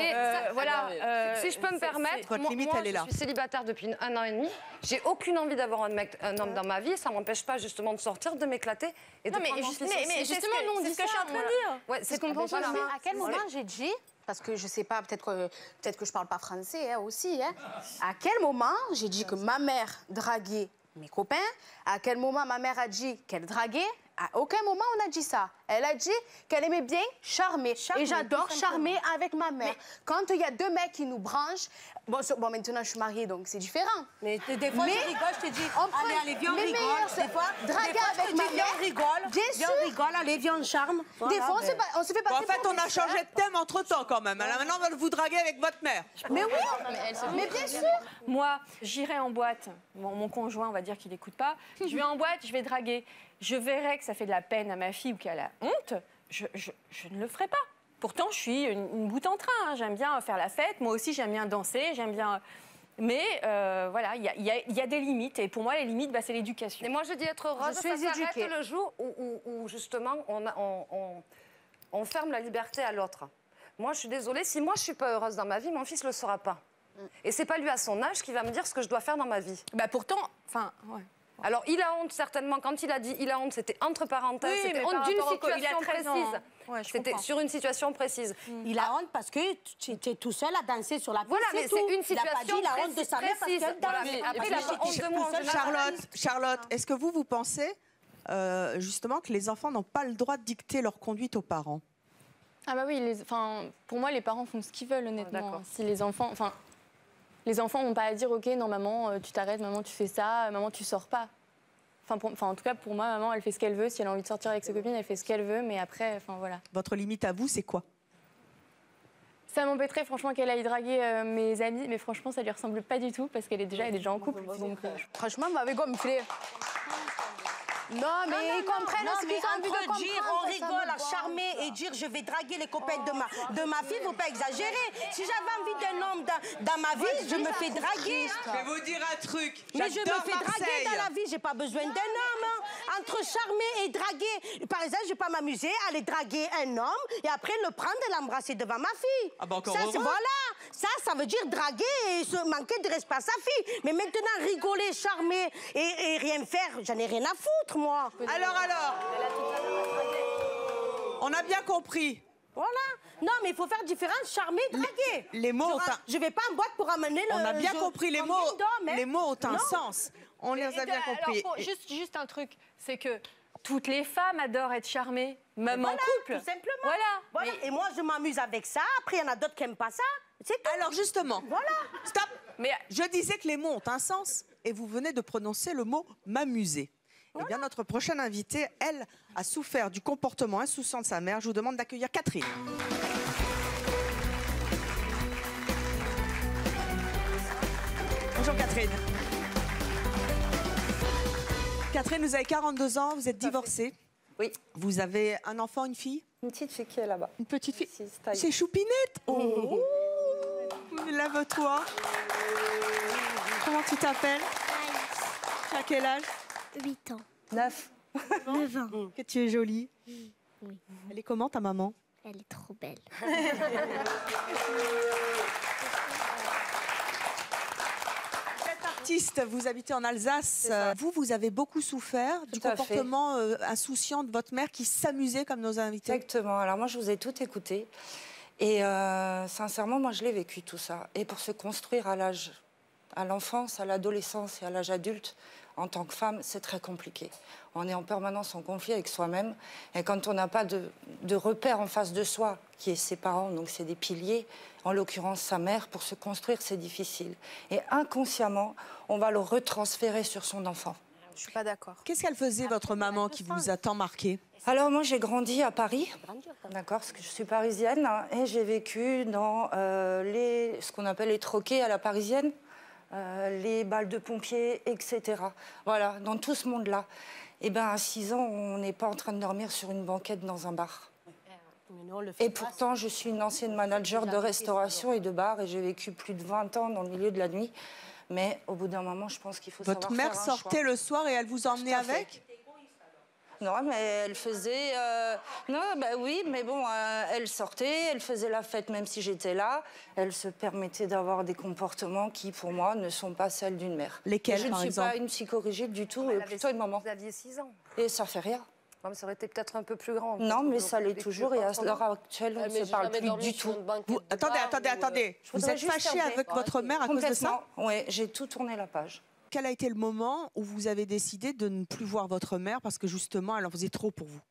voilà, si je peux me permettre...
Votre limite, elle est là.
Je suis célibataire depuis 1 an et demi. J'ai aucune envie d'avoir un homme dans ma vie. Ça m'empêche pas justement de sortir, de m'éclater et de prendre mon fils.
Mais justement, nous, on dit ce que je suis en train de dire.
Ouais, c'est qu'on pense.
À quel moment j'ai dit, parce que je sais pas, peut-être que je parle pas français aussi, à quel moment j'ai dit que ma mère draguait mes copains? À quel moment ma mère a dit qu'elle draguait À aucun moment on a dit ça. Elle a dit qu'elle aimait bien charmer. Et j'adore charmer avec ma mère. Quand il y a deux mecs qui nous branchent, bon maintenant je suis mariée donc c'est différent.
Mais des fois je rigole, je te dis, allez, viens on rigole. Des fois,
draguer avec ma mère,
on rigole.
Bien sûr.
Viens on rigole, allez, viens on charme.
Des fois on se fait passer
En fait, on a changé de thème entre-temps quand même. Alors maintenant, on va vous draguer avec votre mère.
Mais oui, mais bien sûr.
Moi, j'irai en boîte. Mon conjoint, on va dire qu'il n'écoute pas. Je vais en boîte, je vais draguer. Je verrai que ça fait de la peine à ma fille ou qu'elle a honte. Je ne le ferai pas. Pourtant, je suis une boute en train. Hein. J'aime bien faire la fête. Moi aussi, j'aime bien danser. J'aime bien... Mais voilà, il y a des limites. Et pour moi, les limites, c'est l'éducation.
Et moi, je dis être heureuse, ça s'arrête le jour où justement, on ferme la liberté à l'autre. Moi, je suis désolée, si moi, je ne suis pas heureuse dans ma vie, mon fils ne le sera pas. Et c'est pas lui à son âge qui va me dire ce que je dois faire dans ma vie.
Pourtant, enfin, ouais.
Alors, il a honte, certainement. Quand il a dit il a honte, c'était entre parenthèses.
Oui,
c'était honte d'une situation précise. Ouais, c'était sur une situation précise.
Il a honte parce que tu es tout seul à danser sur la piste.
Voilà, mais c'est une situation
il a pas dit la honte de sa mère parce qu'elle danse.
Après, il a pas honte de moi.
Charlotte, est-ce que vous pensez justement que les enfants n'ont pas le droit de dicter leur conduite aux parents?
Ah bah oui, pour moi, les parents font ce qu'ils veulent, honnêtement. Si les enfants... Les enfants n'ont pas à dire, OK, non, maman, tu t'arrêtes, maman, tu fais ça, maman, tu sors pas. En tout cas, pour moi, maman, elle fait ce qu'elle veut. Si elle a envie de sortir avec ses copines, elle fait ce qu'elle veut. Mais après, voilà.
Votre limite à vous, c'est quoi?
Ça m'embêterait, franchement, qu'elle aille draguer mes amis. Mais franchement, ça lui ressemble pas du tout parce qu'elle est déjà en couple.
Franchement, m'avait gonflé. Non, mais ils comprennent ce qu'ils ont envie de comprendre.
Dire on rigole à charmer et dire je vais draguer les copains de ma fille, faut pas exagérer. Si j'avais envie d'un homme dans ma vie, je me fais draguer.
Je vais vous dire un truc.
Mais je me fais draguer dans la vie, j'ai pas besoin d'un homme. Entre charmer et draguer, par exemple, je vais pas m'amuser à aller draguer un homme et après le prendre et l'embrasser devant ma fille.
Ah bah encore
ça, voilà, ça veut dire draguer et se manquer de respect à sa fille. Mais maintenant, rigoler, charmer et rien faire, j'en ai rien à foutre. Moi.
Alors, on a bien compris.
Voilà. Non, mais il faut faire différence, charmer, draguer.
Les mots
je vais pas en boîte pour amener le...
On a bien compris, les mots ont un sens. On les a bien compris.
Alors, juste un truc, c'est que toutes les femmes adorent être charmées, même en couple.
Tout simplement. Voilà. Et moi, je m'amuse avec ça. Après, il y en a d'autres qui n'aiment pas ça. C'est tout.
Alors, justement,
voilà.
Stop. Mais je disais que les mots ont un sens et vous venez de prononcer le mot « m'amuser ». Eh bien, notre prochaine invitée, elle, a souffert du comportement insouciant de sa mère. Je vous demande d'accueillir Catherine. Bonjour Catherine. Catherine, vous avez 42 ans, vous êtes divorcée.
Oui.
Vous avez un enfant, une fille?
Une petite fille qui est là-bas.
Une petite fille? C'est Choupinette. Oh, lève-toi. Comment tu t'appelles? Tu as quel âge?
8 ans.
9.
9 ans.
Que tu es jolie.
Oui.
Elle est comment ta maman?
Elle est trop belle.
Artiste, vous habitez en Alsace. Vous avez beaucoup souffert du comportement insouciant de votre mère qui s'amusait comme nos invités.
Exactement. Alors moi, je vous ai tout écouté. Et sincèrement, moi, je l'ai vécu tout ça. Et pour se construire à l'enfance, à l'adolescence et à l'âge adulte, en tant que femme, c'est très compliqué. On est en permanence en conflit avec soi-même. Et quand on n'a pas de repère en face de soi, qui est ses parents, donc c'est des piliers, en l'occurrence sa mère, pour se construire, c'est difficile. Et inconsciemment, on va le retransférer sur son enfant.
Je suis pas d'accord.
Qu'est-ce qu'elle faisait, votre maman, qui vous a tant marqué?
Alors moi, j'ai grandi à Paris, d'accord, parce que je suis parisienne, hein, et j'ai vécu dans ce qu'on appelle les troquets à la parisienne. Les balles de pompiers, etc. Voilà, dans tout ce monde-là. Et bien, à 6 ans, on n'est pas en train de dormir sur une banquette dans un bar. Et pourtant, je suis une ancienne manager de restauration et de bar, et j'ai vécu plus de 20 ans dans le milieu de la nuit. Mais au bout d'un moment, je pense qu'il faut savoir
faire un choix. Votre mère sortait le soir et elle vous emmenait avec?
Non, mais elle faisait... Non, bah oui, mais bon, elle sortait, elle faisait la fête même si j'étais là. Elle se permettait d'avoir des comportements qui, pour moi, ne sont pas celles d'une mère.
Lesquels, par exemple?
Je ne suis pas une psychorigide du tout, plutôt une maman.
Vous aviez 6 ans.
Et ça fait rien.
Non, mais ça aurait été peut-être un peu plus grand.
Non, mais ça l'est toujours et à l'heure actuelle, on ne se parle plus du tout.
Attendez. Vous êtes fâchée avec votre mère à cause de ça?
Oui, j'ai tout tourné la page.
Quel a été le moment où vous avez décidé de ne plus voir votre mère parce que justement, elle en faisait trop pour vous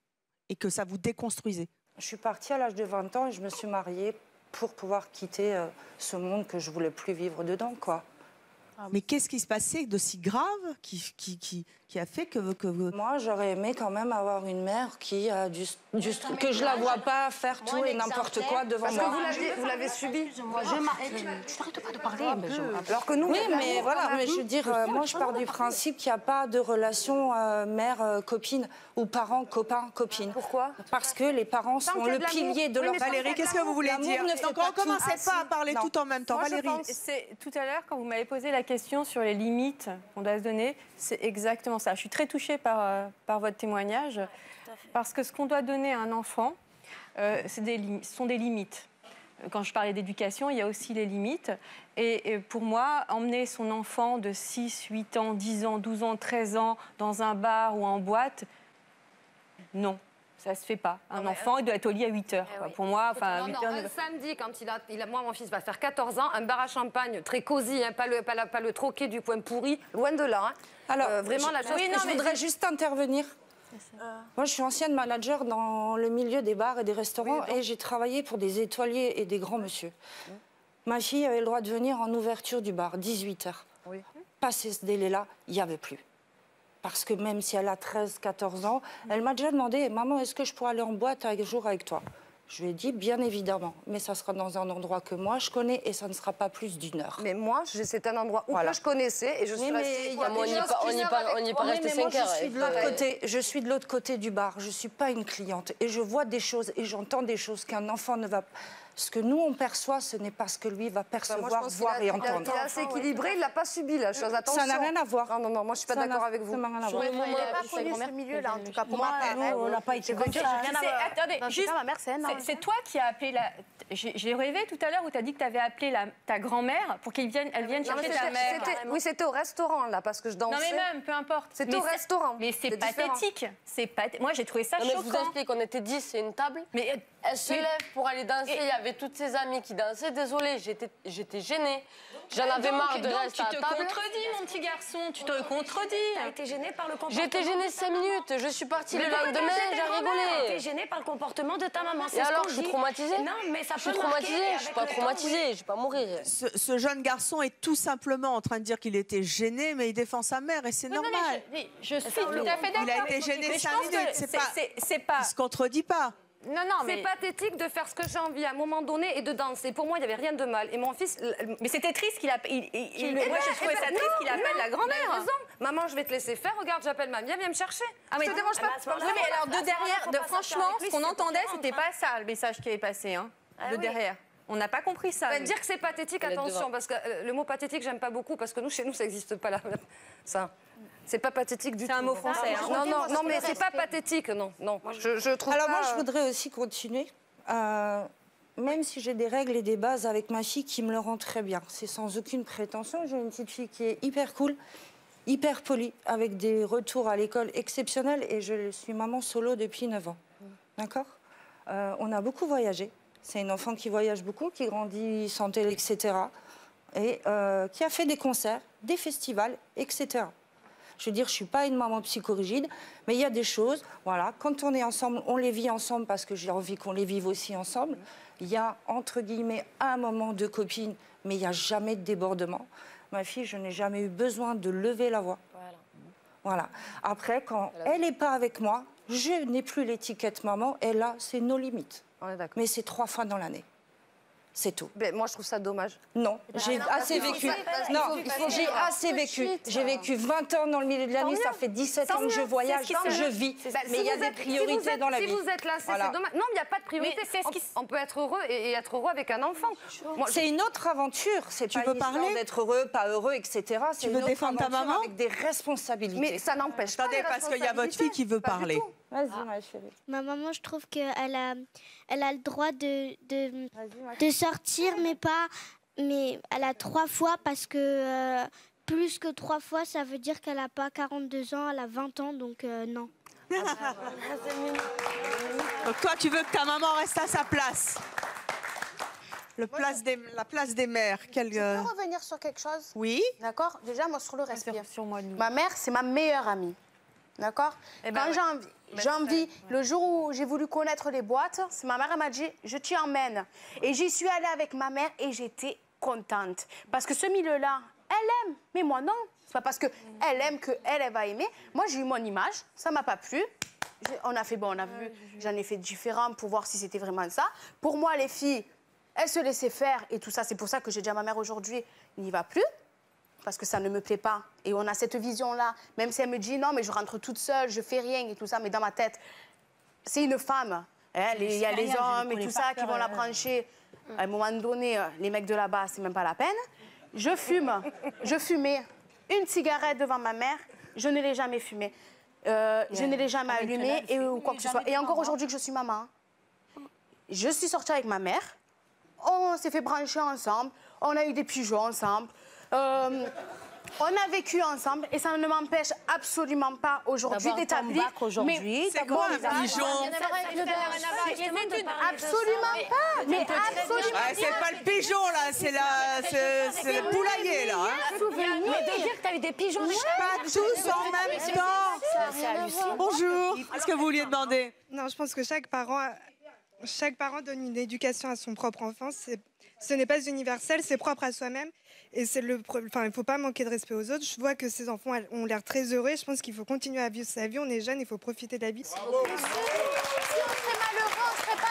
et que ça vous déconstruisait?
Je suis partie à l'âge de 20 ans et je me suis mariée pour pouvoir quitter ce monde que je voulais plus vivre dedans, quoi.
Mais qu'est-ce qui se passait de si grave qui a fait que
Moi, j'aurais aimé quand même avoir une mère qui a que je la vois pas faire tout et n'importe quoi devant moi.
Parce que vous l'avez subi.
Tu t'arrêtes pas de parler.
Alors que nous, oui, mais voilà, mais je veux dire, moi, je pars du principe qu'il n'y a pas de relation mère-copine ou parents-copain-copine.
Pourquoi?
Parce que les parents sont le pilier de leur...
Valérie, qu'est-ce que vous voulez dire? Donc on ne commençait pas à parler tout en même temps. Valérie.
Tout à l'heure, quand vous m'avez posé la question sur les limites qu'on doit se donner, c'est exactement ça. Je suis très touchée par votre témoignage, parce que ce qu'on doit donner à un enfant, ce sont des limites. Quand je parlais d'éducation, il y a aussi les limites. Et pour moi, emmener son enfant de 6, 8 ans, 10 ans, 12 ans, 13 ans dans un bar ou en boîte, non. Ça se fait pas. Un enfant, il doit être au lit à 8 heures. Pour moi, enfin, 8 heures.
Un samedi, quand moi, mon fils va faire 14 ans, un bar à champagne très cosy, hein, pas le troquet du coin pourri, loin de là. Hein.
Alors,
vraiment,
je voudrais juste intervenir. Moi, je suis ancienne manager dans le milieu des bars et des restaurants et j'ai travaillé pour des étoiliers et des grands monsieur. Ma fille avait le droit de venir en ouverture du bar, 18h. Passé ce délai-là, il n'y avait plus. Parce que même si elle a 13, 14 ans, elle m'a déjà demandé « Maman, est-ce que je pourrais aller en boîte un jour avec toi ?» Je lui ai dit « Bien évidemment, mais ça sera dans un endroit que moi je connais et ça ne sera pas plus d'1 heure. »
Mais moi, c'est un endroit où je connaissais et je suis restée...
On n'y est pas resté 5 heures.
Je suis de l'autre côté du bar, je ne suis pas une cliente et je vois des choses et j'entends des choses qu'un enfant ne va pas... Ce que nous, on perçoit, ce n'est pas ce que lui va percevoir, voir et entendre.
Il est assez équilibré, il ne l'a pas subi, la chose. Attention.
Ça n'a rien à voir.
Non, moi, je ne suis pas d'accord avec vous.
Ça n'a rien à voir.
Il n'a pas connu ce milieu-là, en tout cas. Pour moi,
on n'a pas été comme ça.
Attendez, juste,
ma mère,
c'est toi qui as appelé la... J'ai rêvé tout à l'heure où tu as dit que tu avais appelé ta grand-mère pour qu'elle vienne chercher ta mère.
Oui, c'était au restaurant, là, parce que je dansais.
Non, mais même, peu importe.
C'était au restaurant.
Mais c'est pathétique. Moi, j'ai trouvé ça choquant.
Je vous explique, on était 10, c'est une table. Elle se lève pour aller danser, il y avait toutes ses amies qui dansaient. Désolée, j'étais gênée. J'en avais marre de rester à table.
Tu te contredis, mon petit garçon, tu te contredis.
T'as été gênée par le comportement.
J'étais gênée 5 minutes, je suis partie le lendemain, j'ai rigolé.
T'es gênée par le comportement de ta maman.
Et alors, je suis traumatisée?
Non, mais ça peut
Je suis traumatisée, je suis pas traumatisée, je vais pas mourir.
Ce jeune garçon est tout simplement en train de dire qu'il était gêné, mais il défend sa mère et c'est normal.
Je suis tout à fait d'accord.
Il a été gêné 5 minutes,
c'est pas...
Il se contredit pas.
Non, mais... C'est pathétique de faire ce que j'ai envie à un moment donné et de danser. Pour moi, il n'y avait rien de mal. Et mon fils...
Mais c'était triste qu'il appelle... Moi, je trouvais ça triste qu'il appelle la grand-mère.
Raison. Maman, je vais te laisser faire. Regarde, j'appelle mamie. Viens me chercher.
Ah, mais
ça te dérange pas.
Oui, mais alors, de derrière, franchement, ce qu'on entendait, c'était pas ça, le message qui est passé, hein, de derrière. On n'a pas compris ça.
Dire que c'est pathétique, attention, parce que le mot pathétique, j'aime pas beaucoup, parce que nous, chez nous, ça n'existe pas là. Ça... C'est pas pathétique du tout.
C'est un mot français.
Non, mais c'est pas pathétique, non. Je trouve
Alors moi, je voudrais aussi continuer. Même si j'ai des règles et des bases avec ma fille qui me le rend très bien. C'est sans aucune prétention. J'ai une petite fille qui est hyper cool, hyper polie, avec des retours à l'école exceptionnels. Et je suis maman solo depuis 9 ans. D'accord ? On a beaucoup voyagé. C'est une enfant qui voyage beaucoup, qui grandit sans télé, etc. Et qui a fait des concerts, des festivals, etc. Je veux dire, je ne suis pas une maman psychorigide, mais il y a des choses, voilà, quand on est ensemble, on les vit ensemble parce que j'ai envie qu'on les vive aussi ensemble. Il y a, entre guillemets, un moment de copine, mais il n'y a jamais de débordement. Ma fille, je n'ai jamais eu besoin de lever la voix. Voilà. Après, quand elle n'est pas avec moi, je n'ai plus l'étiquette maman, et là, c'est nos limites. Mais c'est 3 fois dans l'année. C'est tout.
Mais moi, je trouve ça dommage.
Non, j'ai assez vécu. Non, j'ai assez vécu. J'ai vécu 20 ans dans le milieu de la nuit, ça fait 17 ans que je voyage, je vis. Mais il y a des priorités dans la vie.
Si vous êtes là, c'est dommage. Non, il n'y a pas de priorité. On peut être heureux et être heureux avec un enfant.
C'est une autre aventure. C'est pas une histoire d'être heureux, pas heureux, etc.
Tu veux défendre ta maman
avec des responsabilités.
Mais ça n'empêche pas.
Attendez, parce qu'il y a votre fille qui veut parler.
Vas-y, ma chérie.
Ma maman, je trouve qu'elle a le droit de sortir, mais elle a 3 fois parce que plus que 3 fois, ça veut dire qu'elle n'a pas 42 ans, elle a 20 ans, donc non.
Donc toi, tu veux que ta maman reste à sa place? la place des mères.
Je peux revenir sur quelque chose?
Oui.
D'accord. Déjà, moi, sur le respect. Ma mère, c'est ma meilleure amie. D'accord. Quand j'ai envie, le jour où j'ai voulu connaître les boîtes, ma mère m'a dit, je t'y emmène. Et j'y suis allée avec ma mère et j'étais contente. Parce que ce milieu-là, elle aime, mais moi non. C'est pas parce qu'elle aime qu'elle va aimer. Moi, j'ai eu mon image, ça m'a pas plu. On a fait, j'en ai fait différents pour voir si c'était vraiment ça. Pour moi, les filles, elles se laissaient faire et tout ça. C'est pour ça que j'ai dit à ma mère aujourd'hui, il n'y va plus. Parce que ça ne me plaît pas. Et on a cette vision-là. Même si elle me dit non, mais je rentre toute seule, je fais rien et tout ça, mais dans ma tête, c'est une femme. Il y a les hommes et tout ça qui vont la brancher. À un moment donné, les mecs de là-bas, c'est même pas la peine. Je fumais une cigarette devant ma mère, je ne l'ai jamais fumée. Je ne l'ai jamais allumée ou quoi que ce soit. Et encore aujourd'hui que je suis maman, je suis sortie avec ma mère, on s'est fait brancher ensemble, on a eu des pigeons ensemble. On a vécu ensemble et ça ne m'empêche absolument pas aujourd'hui d'établir.
C'est quoi un pigeon?
Absolument pas. Mais absolument.
C'est pas le pigeon là, c'est le poulailler là.
Mais de dire que tu as eu des pigeons.
Pas tous en même temps. Bonjour. Qu'est-ce que vous vouliez demander?
Non, je pense que chaque parent donne une éducation à son propre enfant. Ce n'est pas universel, c'est propre à soi-même. Et il ne faut pas manquer de respect aux autres. Je vois que ces enfants ont l'air très heureux. Je pense qu'il faut continuer à vivre sa vie. On est jeune, il faut profiter de la vie.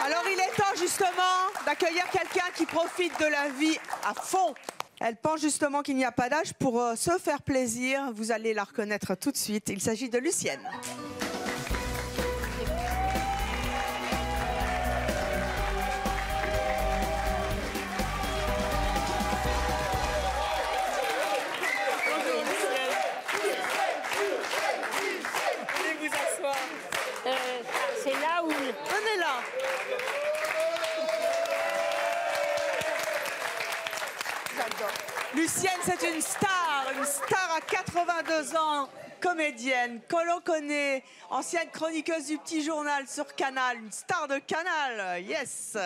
Alors il est temps justement d'accueillir quelqu'un qui profite de la vie à fond. Elle pense justement qu'il n'y a pas d'âge pour se faire plaisir. Vous allez la reconnaître tout de suite. Il s'agit de Lucienne.
C'est là où...
Venez là. Lucienne, c'est une star à 82 ans, comédienne, que l'on connaît, ancienne chroniqueuse du Petit Journal sur Canal, une star de Canal, yes.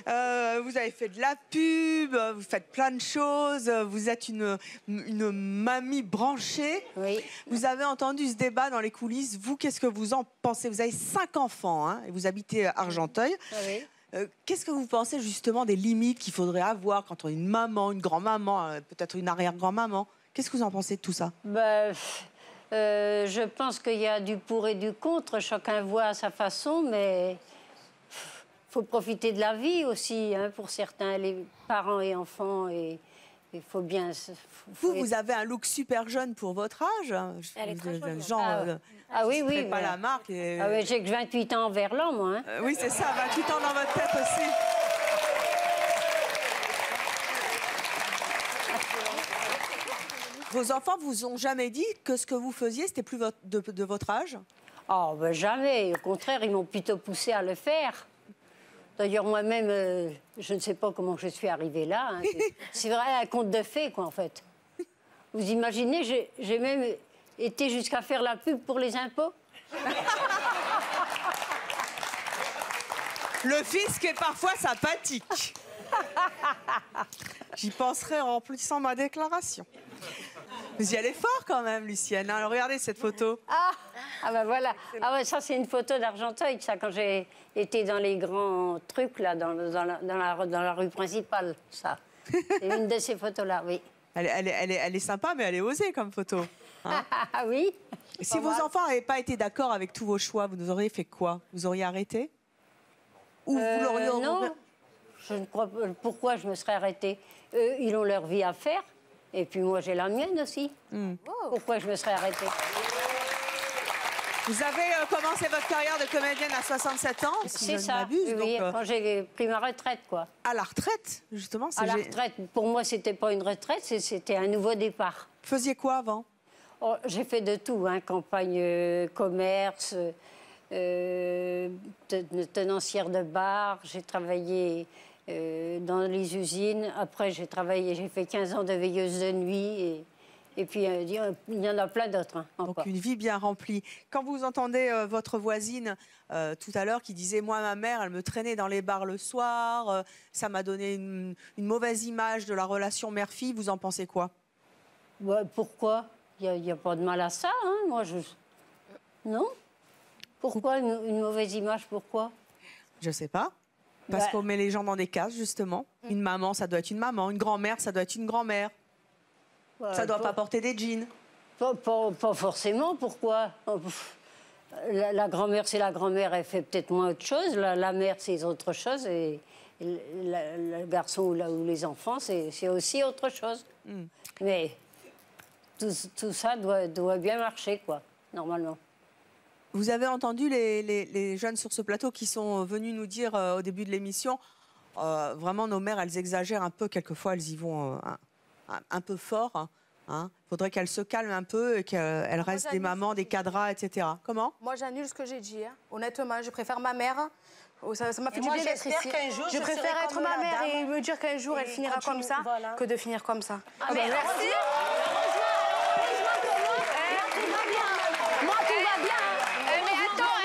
Vous avez fait de la pub, vous faites plein de choses, vous êtes une mamie branchée.
Oui.
Vous avez entendu ce débat dans les coulisses, vous, qu'est-ce que vous en pensez? Vous avez 5 enfants, hein, et vous habitez à Argenteuil.
Oui.
Qu'est-ce que vous pensez justement des limites qu'il faudrait avoir quand on est une maman, une grand-maman, peut-être une arrière-grand-maman? Qu'est-ce que vous en pensez de tout ça?
Je pense qu'il y a du pour et du contre, chacun voit à sa façon, mais il faut profiter de la vie aussi, hein, pour certains, les parents et enfants, et il faut bien...
Vous avez un look super jeune pour votre âge.
Elle est très jolie.
Oui,
oui.
Pas la marque.
Ah oui, j'ai que 28 ans envers l'an, moi. Hein.
Oui, c'est ça, 28 ans dans votre tête aussi. Vos enfants vous ont jamais dit que ce que vous faisiez, c'était plus de votre âge?
Oh, jamais. Au contraire, ils m'ont plutôt poussé à le faire. D'ailleurs, moi-même, je ne sais pas comment je suis arrivée là. Hein. C'est vrai, un conte de fées, quoi, en fait. Vous imaginez, j'ai même été jusqu'à faire la pub pour les impôts.
Le fisc est parfois sympathique. J'y penserai en remplissant ma déclaration. Vous y allez fort quand même, Lucienne. Alors, regardez cette photo.
Ah ben voilà. Ah ouais, ça c'est une photo d'Argenteuil, ça, quand j'ai été dans les grands trucs, là, dans la rue principale, ça. C'est une de ces photos-là, oui.
Elle est sympa, mais elle est osée comme photo. Hein?
Ah oui.
Et si vos enfants n'avaient pas été d'accord avec tous vos choix, vous nous auriez fait quoi? Vous auriez arrêté? Ou vous l'auriez...
Non, je ne crois pas. Pourquoi je me serais arrêtée? Eux, ils ont leur vie à faire. Et puis moi, j'ai la mienne aussi. Pourquoi je me serais arrêtée?
Vous avez commencé votre carrière de comédienne à 67 ans, si
c'est
je
ça,
m'abuse.
oui,
donc,
quand j'ai pris ma retraite, quoi.
À la retraite, justement?
À la retraite. Pour moi, c'était pas une retraite, c'était un nouveau départ.
Vous faisiez quoi avant?
Oh, j'ai fait de tout, hein, campagne, commerce, tenancière de bar, j'ai travaillé dans les usines. Après, j'ai fait 15 ans de veilleuse de nuit Et puis, il y en a plein d'autres. Hein,
donc une vie bien remplie. Quand vous entendez votre voisine tout à l'heure qui disait « Moi, ma mère, elle me traînait dans les bars le soir, ça m'a donné une mauvaise image de la relation mère-fille », vous en pensez quoi?
Pourquoi? Il n'y a pas de mal à ça, hein, moi, Non? Pourquoi une mauvaise image? Pourquoi?
Je sais pas. Parce qu'on met les gens dans des cases, justement. Une maman, ça doit être une maman. Une grand-mère, ça doit être une grand-mère. Ça doit pas porter des jeans.
Pas forcément. Pourquoi? La grand-mère, c'est la grand-mère, elle fait peut-être moins autre chose. La mère, c'est autre chose. Et le garçon ou les enfants, c'est aussi autre chose. Mais tout ça doit bien marcher, quoi, normalement.
Vous avez entendu les jeunes sur ce plateau qui sont venus nous dire au début de l'émission, vraiment nos mères, elles exagèrent un peu, quelquefois elles y vont un peu fort. Il faudrait qu'elles se calment un peu et qu'elles restent des mamans, des cadras, etc. Comment?
Moi j'annule ce que j'ai dit. Hein. Honnêtement, je préfère ma mère. Ça m'a fait du bien d'être ici. Je préfère être ma mère et me dire qu'un jour elle finira comme ça que de finir comme ça.
Ah mais merci.
Moi tout va bien.
Mais attends,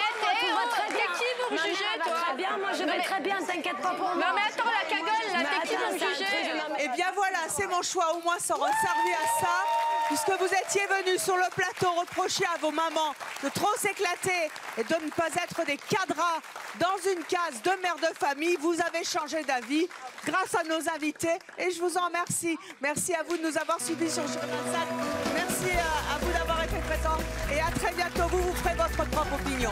t'es qui pour me juger, toi? Très bien, moi je vais très bien, t'inquiète pas pour moi.
Non mais attends, la cagole, là, t'es qui pour me juger?
Eh bien voilà, c'est mon choix, au moins s'en resservir à ça. Puisque vous étiez venus sur le plateau reprocher à vos mamans de trop s'éclater et de ne pas être des cadras dans une case de mère de famille, vous avez changé d'avis grâce à nos invités et je vous en remercie. Merci à vous de nous avoir suivis sur Journal Sat. Merci à vous d'avoir été présents et à très bientôt. Vous ferez votre propre opinion.